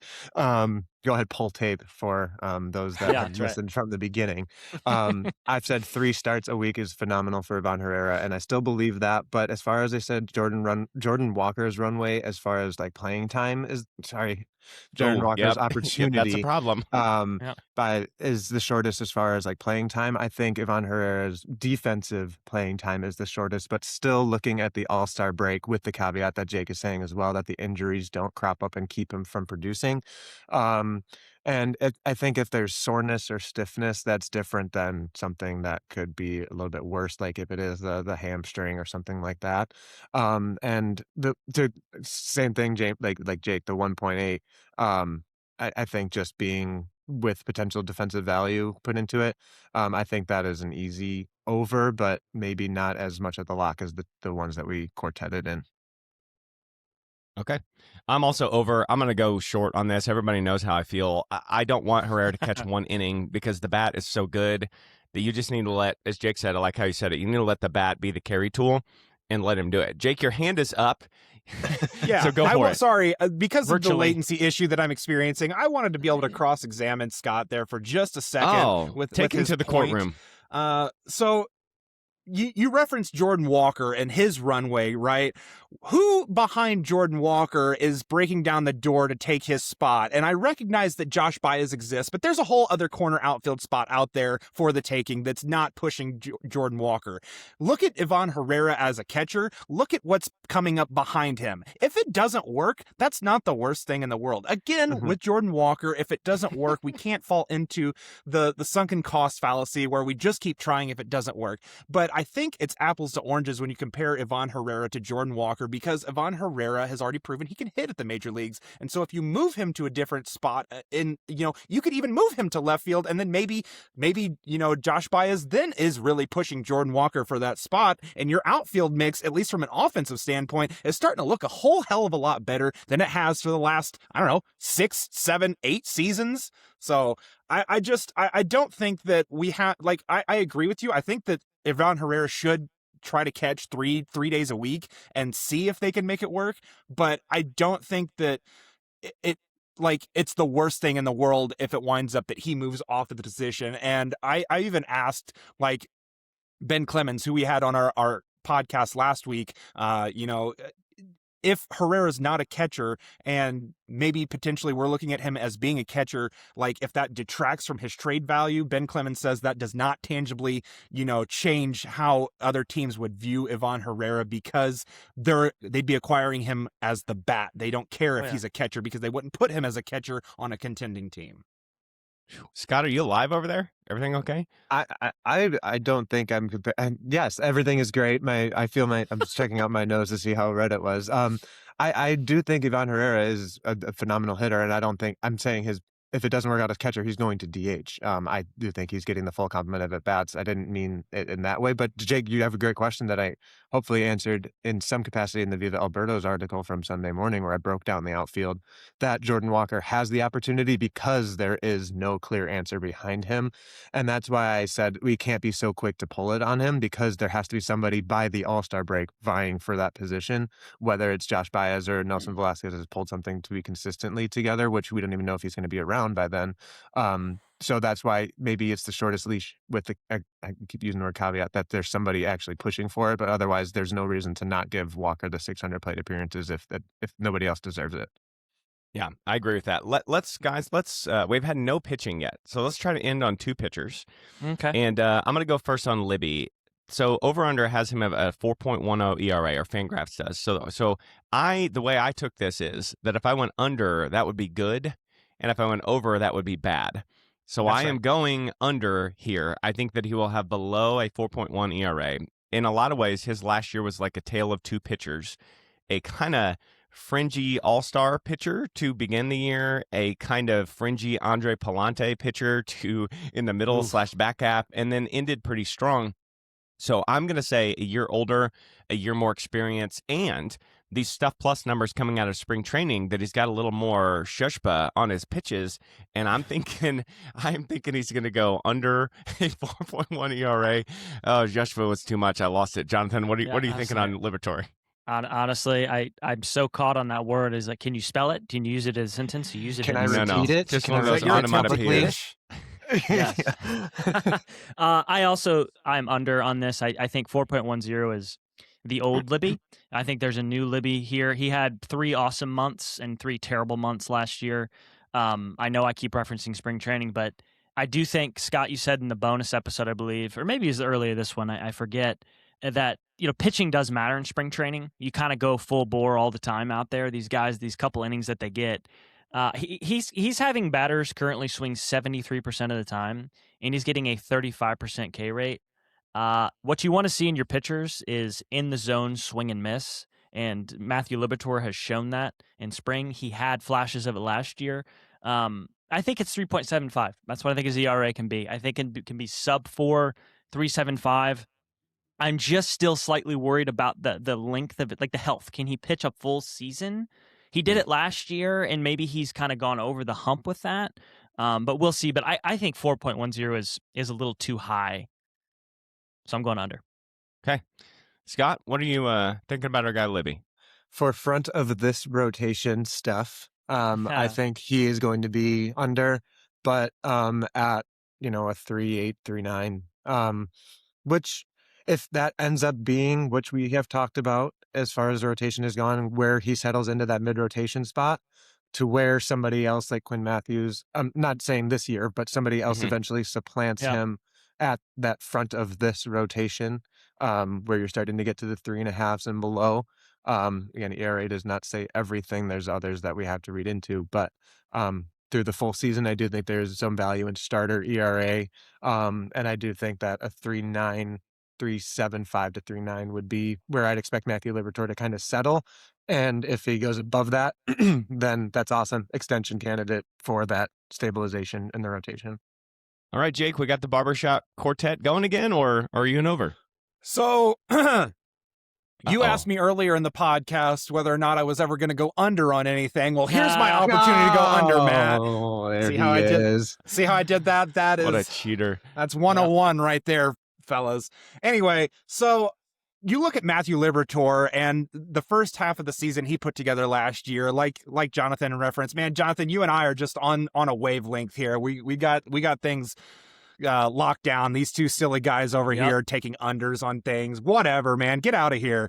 Go ahead, pull tape for those that have listened from the beginning. I've said 3 starts a week is phenomenal for Ivan Herrera, and I still believe that. But as far as I said, Jordan Walker's runway, as far as like playing time is Jordan Walker's opportunity. That's a problem. Is the shortest as far as like playing time. I think Ivan Herrera's defensive playing time is the shortest, but still looking at the All-Star break with the caveat that Jake is saying as well, that the injuries don't crop up and keep him from producing. And I think if there's soreness or stiffness, that's different than something that could be a little bit worse, like if it is the hamstring or something like that. And the same thing, Jake, like Jake, the 1.8. I think just being with potential defensive value put into it, I think that is an easy over, but maybe not as much of the lock as the ones that we quartetted in. Okay. I'm also over. I'm going to go short on this. Everybody knows how I feel. I don't want Herrera to catch 1 inning because the bat is so good that you just need to let, as Jake said, I like how you said it, you need to let the bat be the carry tool and let him do it. Jake, your hand is up. Yeah, so go for it. Sorry, because of the latency issue that I'm experiencing, I wanted to be able to cross-examine Scott there for just a second. Take him to the courtroom. So you referenced Jordan Walker and his runway, right? Who behind Jordan Walker is breaking down the door to take his spot? And I recognize that Josh Baez exists, but there's a whole other corner outfield spot out there for the taking that's not pushing Jordan Walker. Look at Ivan Herrera as a catcher. Look at what's coming up behind him. If it doesn't work, that's not the worst thing in the world. Again, with Jordan Walker, if it doesn't work, we can't fall into the sunken cost fallacy where we just keep trying if it doesn't work. But I think it's apples to oranges when you compare Ivan Herrera to Jordan Walker, because Ivan Herrera has already proven he can hit at the major leagues. And so if you move him to a different spot you could even move him to left field, and then maybe Josh Baez then is really pushing Jordan Walker for that spot, and your outfield mix, at least from an offensive standpoint, is starting to look a whole hell of a lot better than it has for the last, 6, 7, 8 seasons. So I don't think that we have, I agree with you. I think that Ivan Herrera should try to catch three days a week and see if they can make it work. But I don't think that it's the worst thing in the world if it winds up that he moves off of the position. And I even asked Ben Clemens, who we had on our podcast last week, if Herrera's not a catcher and maybe potentially we're looking at him as being a catcher, if that detracts from his trade value, Ben Clemens says that does not tangibly, change how other teams would view Ivan Herrera, because they'd be acquiring him as the bat. They don't care if he's a catcher, because they wouldn't put him as a catcher on a contending team. Scott, are you alive over there? Everything okay? I don't think I'm yes, everything is great. I'm just checking out my nose to see how red it was. I do think Ivan Herrera is a phenomenal hitter, and I don't think I'm saying if it doesn't work out as catcher, he's going to DH. I do think he's getting the full complement of at-bats. I didn't mean it in that way. But, Jake, you have a great question that I hopefully answered in some capacity in the Viva Birdos article from Sunday morning, where I broke down the outfield, that Jordan Walker has the opportunity because there is no clear answer behind him. And that's why I said we can't be so quick to pull it on him, because there has to be somebody by the All-Star break vying for that position, whether it's Josh Baez or Nelson Velasquez has pulled something to be consistently together, which we don't even know if he's going to be around by then. So that's why maybe it's the shortest leash with I keep using the word caveat that there's somebody actually pushing for it, but otherwise there's no reason to not give Walker the 600 plate appearances if nobody else deserves it. Yeah, I agree with that. Let's we've had no pitching yet, so let's try to end on 2 pitchers. Okay. And I'm going to go first on Libby. So over-under has him at a 4.10 ERA, or Fangraphs does. So the way I took this is that if I went under, that would be good, and if I went over, that would be bad. So I am going under here. I think that he will have below a 4.1 ERA. In a lot of ways, his last year was like a tale of 2 pitchers. A kind of fringy all-star pitcher to begin the year, a kind of fringy Andre Palante pitcher in the middle / back half, and then ended pretty strong. So I'm going to say a year older, a year more experience, and these Stuff Plus numbers coming out of spring training that he's got a little more shushba on his pitches. And I'm thinking he's going to go under a 4.1 ERA. Oh, shushba was too much. I lost it. Jonathan, what are you thinking on Liberatore? Honestly, I'm so caught on that word. Is like, can you spell it? Can you use it as a sentence? You use it. Can I as repeat it? Just Can one of I those repeat it onomatopoeias. Yes. I'm under on this. I think 4.10 is the old Libby. I think there's a new Libby here. He had 3 awesome months and 3 terrible months last year. I know I keep referencing spring training, but I do think, Scott, you said in the bonus episode, I believe, or maybe it was earlier this one, I forget, that pitching does matter in spring training. You kind of go full bore all the time out there. These guys, these couple innings that they get. He's having batters currently swing 73% of the time, and he's getting a 35% K rate. What you want to see in your pitchers is in the zone swing and miss, and Matthew Liberatore has shown that in spring. He had flashes of it last year. I think it's 3.75. That's what I think his ERA can be. I think it can be sub 4, 3.75. I'm just still slightly worried about the length of it, like the health. Can he pitch a full season? He did it last year, and maybe he's kind of gone over the hump with that. But we'll see. But I think 4.10 is a little too high. So I'm going under. Okay. Scott, what are you thinking about our guy Libby? For front of this rotation stuff, I think he is going to be under, but at, a 3.8, 3.9, which if that ends up being, which we have talked about as far as the rotation has gone, where he settles into that mid-rotation spot, to where somebody else like Quinn Matthews, I'm not saying this year, but somebody else eventually supplants him at that front of this rotation, where you're starting to get to the 3.5s and below. Again, ERA does not say everything. There's others that we have to read into, but through the full season, I do think there's some value in starter ERA. And I do think that a 3.9, 3.75 to 3.9 would be where I'd expect Matthew Liberatore to kind of settle. And if he goes above that, then that's awesome. Extension candidate for that stabilization in the rotation. All right, Jake, we got the barbershop quartet going again, or are you in over? So you asked me earlier in the podcast whether or not I was ever going to go under on anything. Well, here's my opportunity to go under, Matt. Oh, there See how he I is. See how I did that? That is What a cheater. That's 101 right there, fellas. Anyway, so you look at Matthew Liberatore and the first half of the season he put together last year, like Jonathan referenced. Man, Jonathan, you and I are just on a wavelength here. We got things locked down. These two silly guys over here taking unders on things. Whatever, man. Get out of here.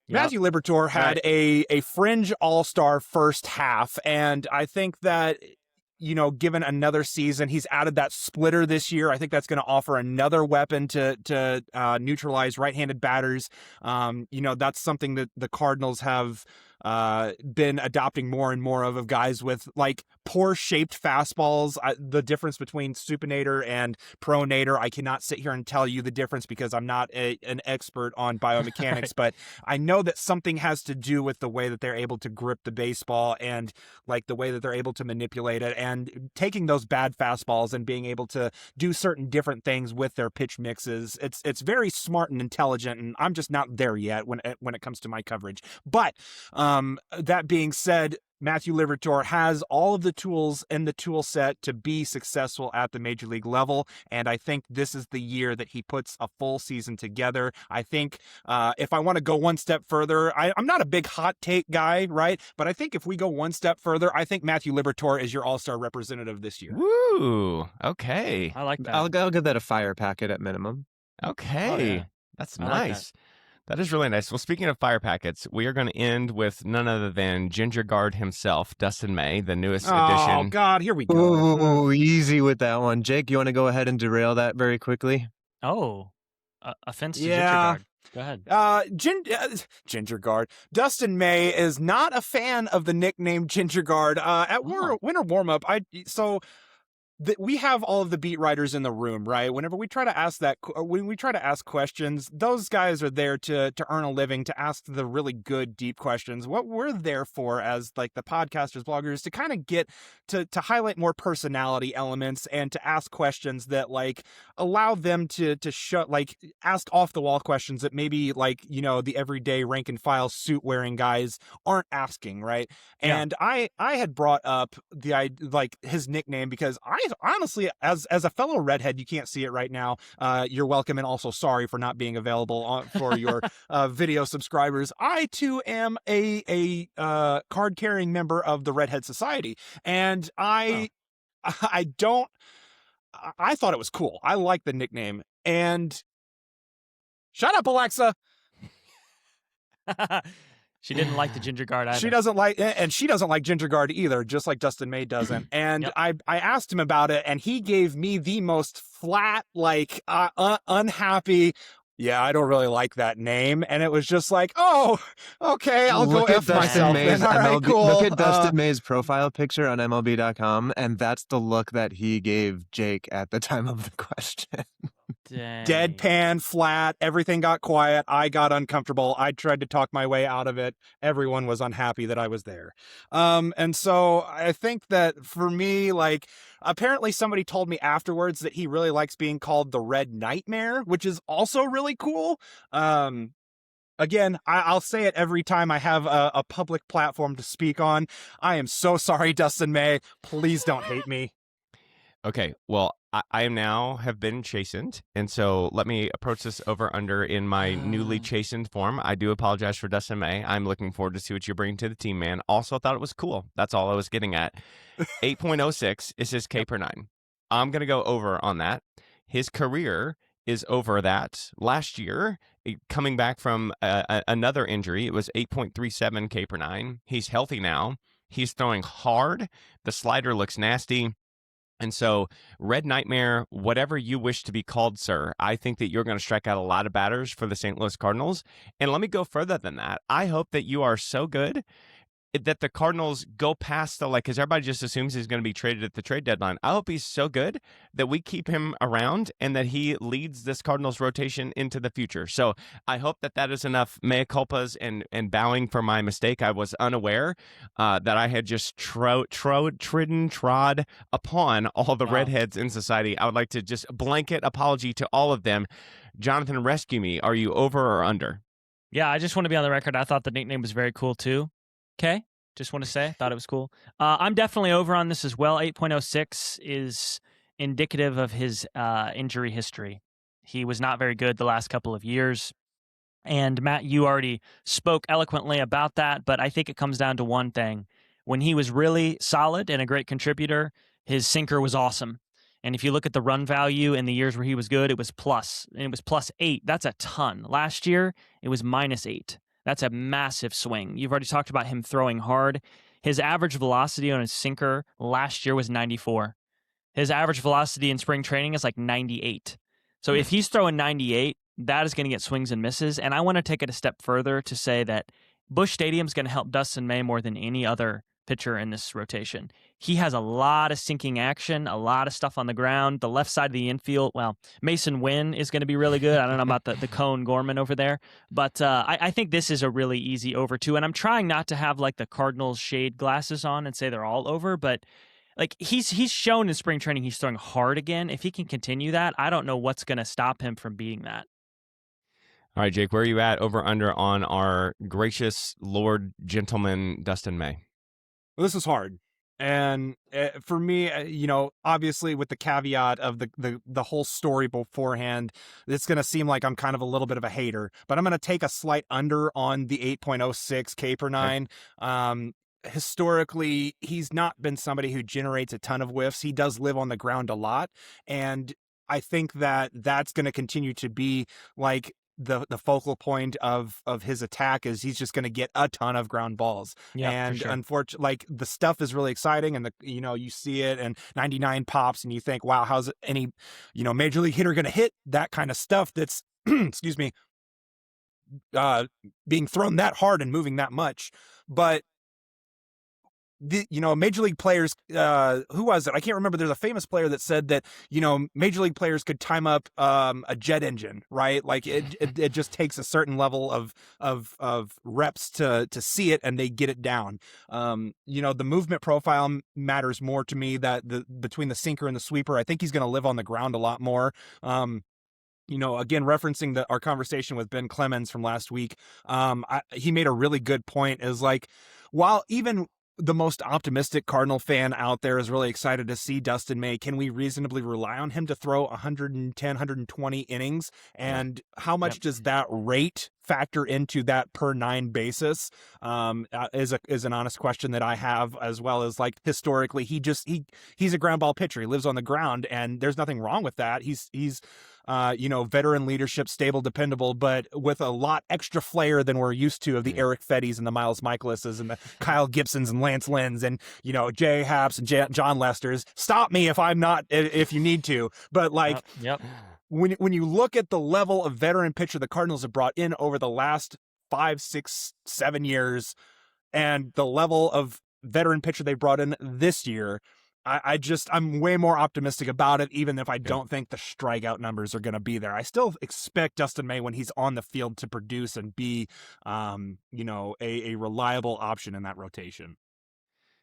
Matthew Liberatore had a fringe all-star first half, and I think that, given another season, he's added that splitter this year. I think that's going to offer another weapon to neutralize right-handed batters. That's something that the Cardinals have been adopting more and more of guys with like poor shaped fastballs. The difference between supinator and pronator, I cannot sit here and tell you the difference because I'm not an expert on biomechanics, but I know that something has to do with the way that they're able to grip the baseball and like the way that they're able to manipulate it, and taking those bad fastballs and being able to do certain different things with their pitch mixes. It's very smart and intelligent, and I'm just not there yet when it comes to my coverage. But that being said, Matthew Liberatore has all of the tools in the tool set to be successful at the major league level, and I think this is the year that he puts a full season together. I think if I want to go one step further, I'm not a big hot take guy, right? But I think if we go one step further, I think Matthew Liberatore is your all-star representative this year. Woo! Okay. I like that. I'll give that a fire packet at minimum. Okay. Oh, yeah. That's I like nice. That is really nice. Well, speaking of fire packets, we are going to end with none other than Ginger Guard himself, Dustin May, the newest addition. Oh, God, here we go. Ooh, easy with that one. Jake, you want to go ahead and derail that very quickly? Oh, offense to Ginger Guard. Go ahead. Ginger Guard. Dustin May is not a fan of the nickname Ginger Guard. At winter warm-up, we have all of the beat writers in the room, right? Whenever we try to ask when we try to ask questions, those guys are there to earn a living, to ask the really good, deep questions. What we're there for as like the podcasters, bloggers, to kind of get to highlight more personality elements and to ask questions that like allow them to show, like, ask off the wall questions that maybe like, you know, the everyday rank and file suit wearing guys aren't asking, right? Yeah. And I had brought up like his nickname because I honestly, as a fellow redhead, you can't see it right now. You're welcome, and also sorry for not being available for your video subscribers. I too am a card carrying member of the Redhead Society, and I thought it was cool. I like the nickname, and shut up, Alexa. She didn't like the ginger guard either. She doesn't like ginger guard either, just like Dustin May doesn't. And yep. I asked him about it, and he gave me the most flat, like unhappy. Yeah, I don't really like that name. And it was just like, oh, okay, I'll go F myself. Then. All right, cool. Look at Dustin May's profile picture on MLB.com, and that's the look that he gave Jake at the time of the question. Dang. Deadpan, flat, everything got quiet. I got uncomfortable. I tried to talk my way out of it. Everyone was unhappy that I was there. And so I think that for me, like, apparently somebody told me afterwards that he really likes being called the Red Nightmare, which is also really cool. Again, I'll say it every time I have a public platform to speak on. I am so sorry, Dustin May. Please don't hate me. Okay, well, I now have been chastened, and so let me approach this over under in my newly chastened form. I do apologize for Dustin May. I'm looking forward to see what you bring to the team, man. Also thought it was cool. That's all I was getting at. 8.06 is his K per 9. I'm going to go over on that. His career is over that. Last year, coming back from another injury, it was 8.37 K per 9. He's healthy now. He's throwing hard. The slider looks nasty. And so, Red Nightmare, whatever you wish to be called, sir, I think that you're going to strike out a lot of batters for the St. Louis Cardinals. And let me go further than that. I hope that you are so good that the Cardinals go past because everybody just assumes he's going to be traded at the trade deadline. I hope he's so good that we keep him around and that he leads this Cardinals rotation into the future. So I hope that is enough mea culpas and bowing for my mistake. I was unaware that I had just trod upon all the redheads in society. I would like to just blanket apology to all of them. Jonathan, rescue me. Are you over or under? Yeah, I just want to be on the record. I thought the nickname was very cool too. Okay, just want to say, thought it was cool. I'm definitely over on this as well. 8.06 is indicative of his injury history. He was not very good the last couple of years. And Matt, you already spoke eloquently about that, but I think it comes down to one thing. When he was really solid and a great contributor, his sinker was awesome. And if you look at the run value in the years where he was good, it was plus, and it was +8. That's a ton. Last year, it was -8. That's a massive swing. You've already talked about him throwing hard. His average velocity on his sinker last year was 94. His average velocity in spring training is like 98. So if he's throwing 98, that is going to get swings and misses. And I want to take it a step further to say that Busch Stadium is going to help Dustin May more than any other pitcher in this rotation. He has a lot of sinking action, a lot of stuff on the ground. The left side of the infield, well, Masyn Winn is going to be really good. I don't know about the cone Gorman over there, but I think this is a really easy over too. And I'm trying not to have like the Cardinals shade glasses on and say they're all over, but like he's shown in spring training he's throwing hard again. If he can continue that, I don't know what's going to stop him from beating that. All right, Jake, where are you at over under on our gracious Lord Gentleman Dustin May? Well, this is hard. And for me, obviously with the caveat of the whole story beforehand, it's going to seem like I'm kind of a little bit of a hater, but I'm going to take a slight under on the 8.06 K per 9. Okay. Historically, he's not been somebody who generates a ton of whiffs. He does live on the ground a lot. And I think that that's going to continue to be like the focal point of his attack is he's just going to get a ton of ground balls. Yeah, and sure. Unfortunately, like the stuff is really exciting and you see it and 99 pops and you think, wow, how's any, major league hitter going to hit that kind of stuff that's, excuse me, being thrown that hard and moving that much. But Major League players, who was it? I can't remember. There's a famous player that said that, Major League players could time up a jet engine, right? Like it just takes a certain level of reps to see it, and they get it down. The movement profile matters more to me, that between the sinker and the sweeper. I think he's going to live on the ground a lot more. Again, referencing our conversation with Ben Clemens from last week, he made a really good point, is like, while even the most optimistic Cardinal fan out there is really excited to see Dustin May, can we reasonably rely on him to throw 110, 120 innings? And how much does that rate factor into that per 9 basis? Is an honest question that I have, as well as, like, historically, he's a ground ball pitcher. He lives on the ground, and there's nothing wrong with that. He's veteran leadership, stable, dependable, but with a lot extra flair than we're used to of the Eric Fetties and the Miles Michelases and the Kyle Gibsons and Lance Lynn's and, Jay Haps and John Lester's. Stop me if you need to. But, like, when you look at the level of veteran pitcher the Cardinals have brought in over the last 5, 6, 7 years, and the level of veteran pitcher they brought in this year, I'm way more optimistic about it, even if I don't think the strikeout numbers are going to be there. I still expect Dustin May, when he's on the field, to produce and be, a reliable option in that rotation.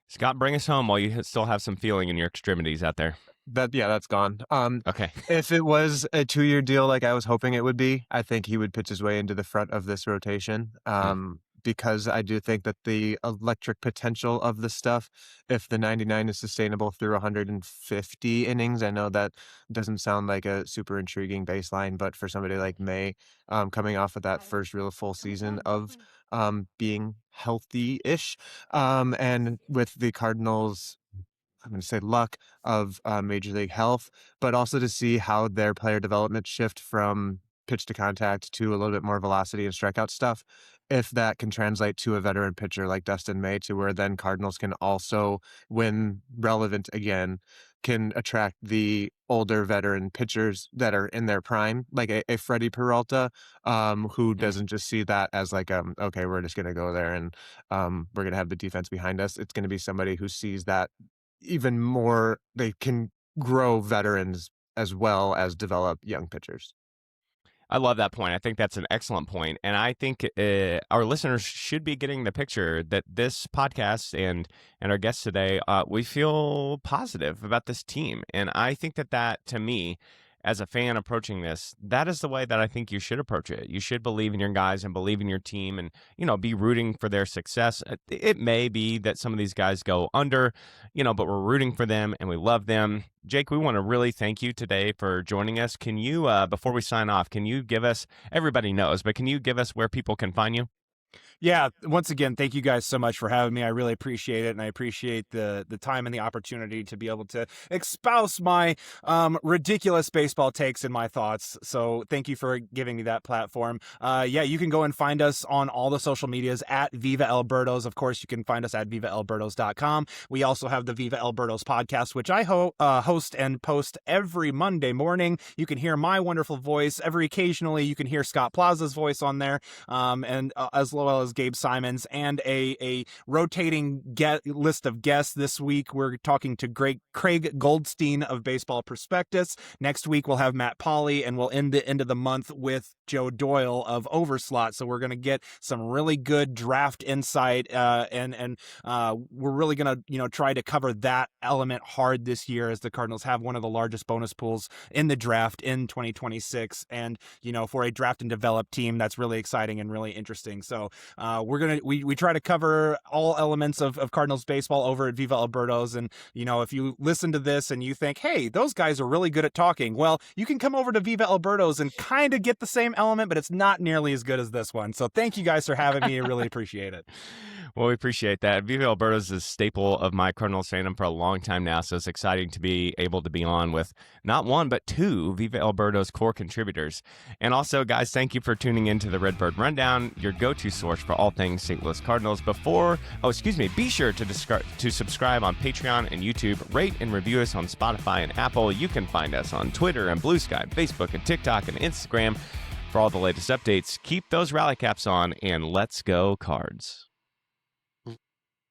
Scott, bring us home while you still have some feeling in your extremities out there. That's gone. Okay. If it was a 2-year deal like I was hoping it would be, I think he would pitch his way into the front of this rotation. Because I do think that the electric potential of the stuff, if the 99 is sustainable through 150 innings, I know that doesn't sound like a super intriguing baseline, but for somebody like May, coming off of that first real full season of being healthy-ish, and with the Cardinals, I'm going to say luck of Major League health, but also to see how their player development shift from pitch to contact to a little bit more velocity and strikeout stuff, if that can translate to a veteran pitcher like Dustin May, to where then Cardinals can also, when relevant again, can attract the older veteran pitchers that are in their prime, like a Freddie Peralta, who doesn't just see that as like, okay, we're just going to go there and we're going to have the defense behind us. It's going to be somebody who sees that even more, they can grow veterans as well as develop young pitchers. I love that point. I think that's an excellent point. And I think our listeners should be getting the picture that this podcast and our guests today, we feel positive about this team. And I think that to me, as a fan approaching this, that is the way that I think you should approach it. You should believe in your guys and believe in your team and, be rooting for their success. It may be that some of these guys go under, but we're rooting for them and we love them. Jake, we want to really thank you today for joining us. Can you, before we sign off, can you give us, everybody knows, but can you give us where people can find you? Yeah, once again, thank you guys so much for having me. I really appreciate it, and I appreciate the time and the opportunity to be able to espouse my ridiculous baseball takes and my thoughts. So thank you for giving me that platform. You can go and find us on all the social medias at Viva El Birdos. Of course, you can find us at vivaelbirdos.com. We also have the Viva El Birdos podcast, which I host and post every Monday morning. You can hear my wonderful voice. Every occasionally, you can hear Scott Plaza's voice on there, and as well as Gabe Simons, and a rotating list of guests. This week we're talking to Craig Goldstein of Baseball Prospectus. Next week we'll have Matt Pauley, and we'll end the end of the month with Joe Doyle of Overslot. So we're going to get some really good draft insight, and we're really going to try to cover that element hard this year, as the Cardinals have one of the largest bonus pools in the draft in 2026, and for a draft and develop team, that's really exciting and really interesting. So we try to cover all elements of Cardinals baseball over at Viva El Birdos. And if you listen to this and you think, hey, those guys are really good at talking, well, you can come over to Viva El Birdos and kind of get the same element, but it's not nearly as good as this one. So thank you guys for having me. I really appreciate it. Well, we appreciate that. Viva El Birdos is a staple of my Cardinals fandom for a long time now, so it's exciting to be able to be on with not one, but two Viva El Birdos core contributors. And also, guys, thank you for tuning in to the Redbird Rundown, your go-to source for all things St. Louis Cardinals. Be sure to subscribe on Patreon and YouTube, rate and review us on Spotify and Apple. You can find us on Twitter and Blue Sky, Facebook and TikTok and Instagram for all the latest updates. Keep those rally caps on, and let's go Cards.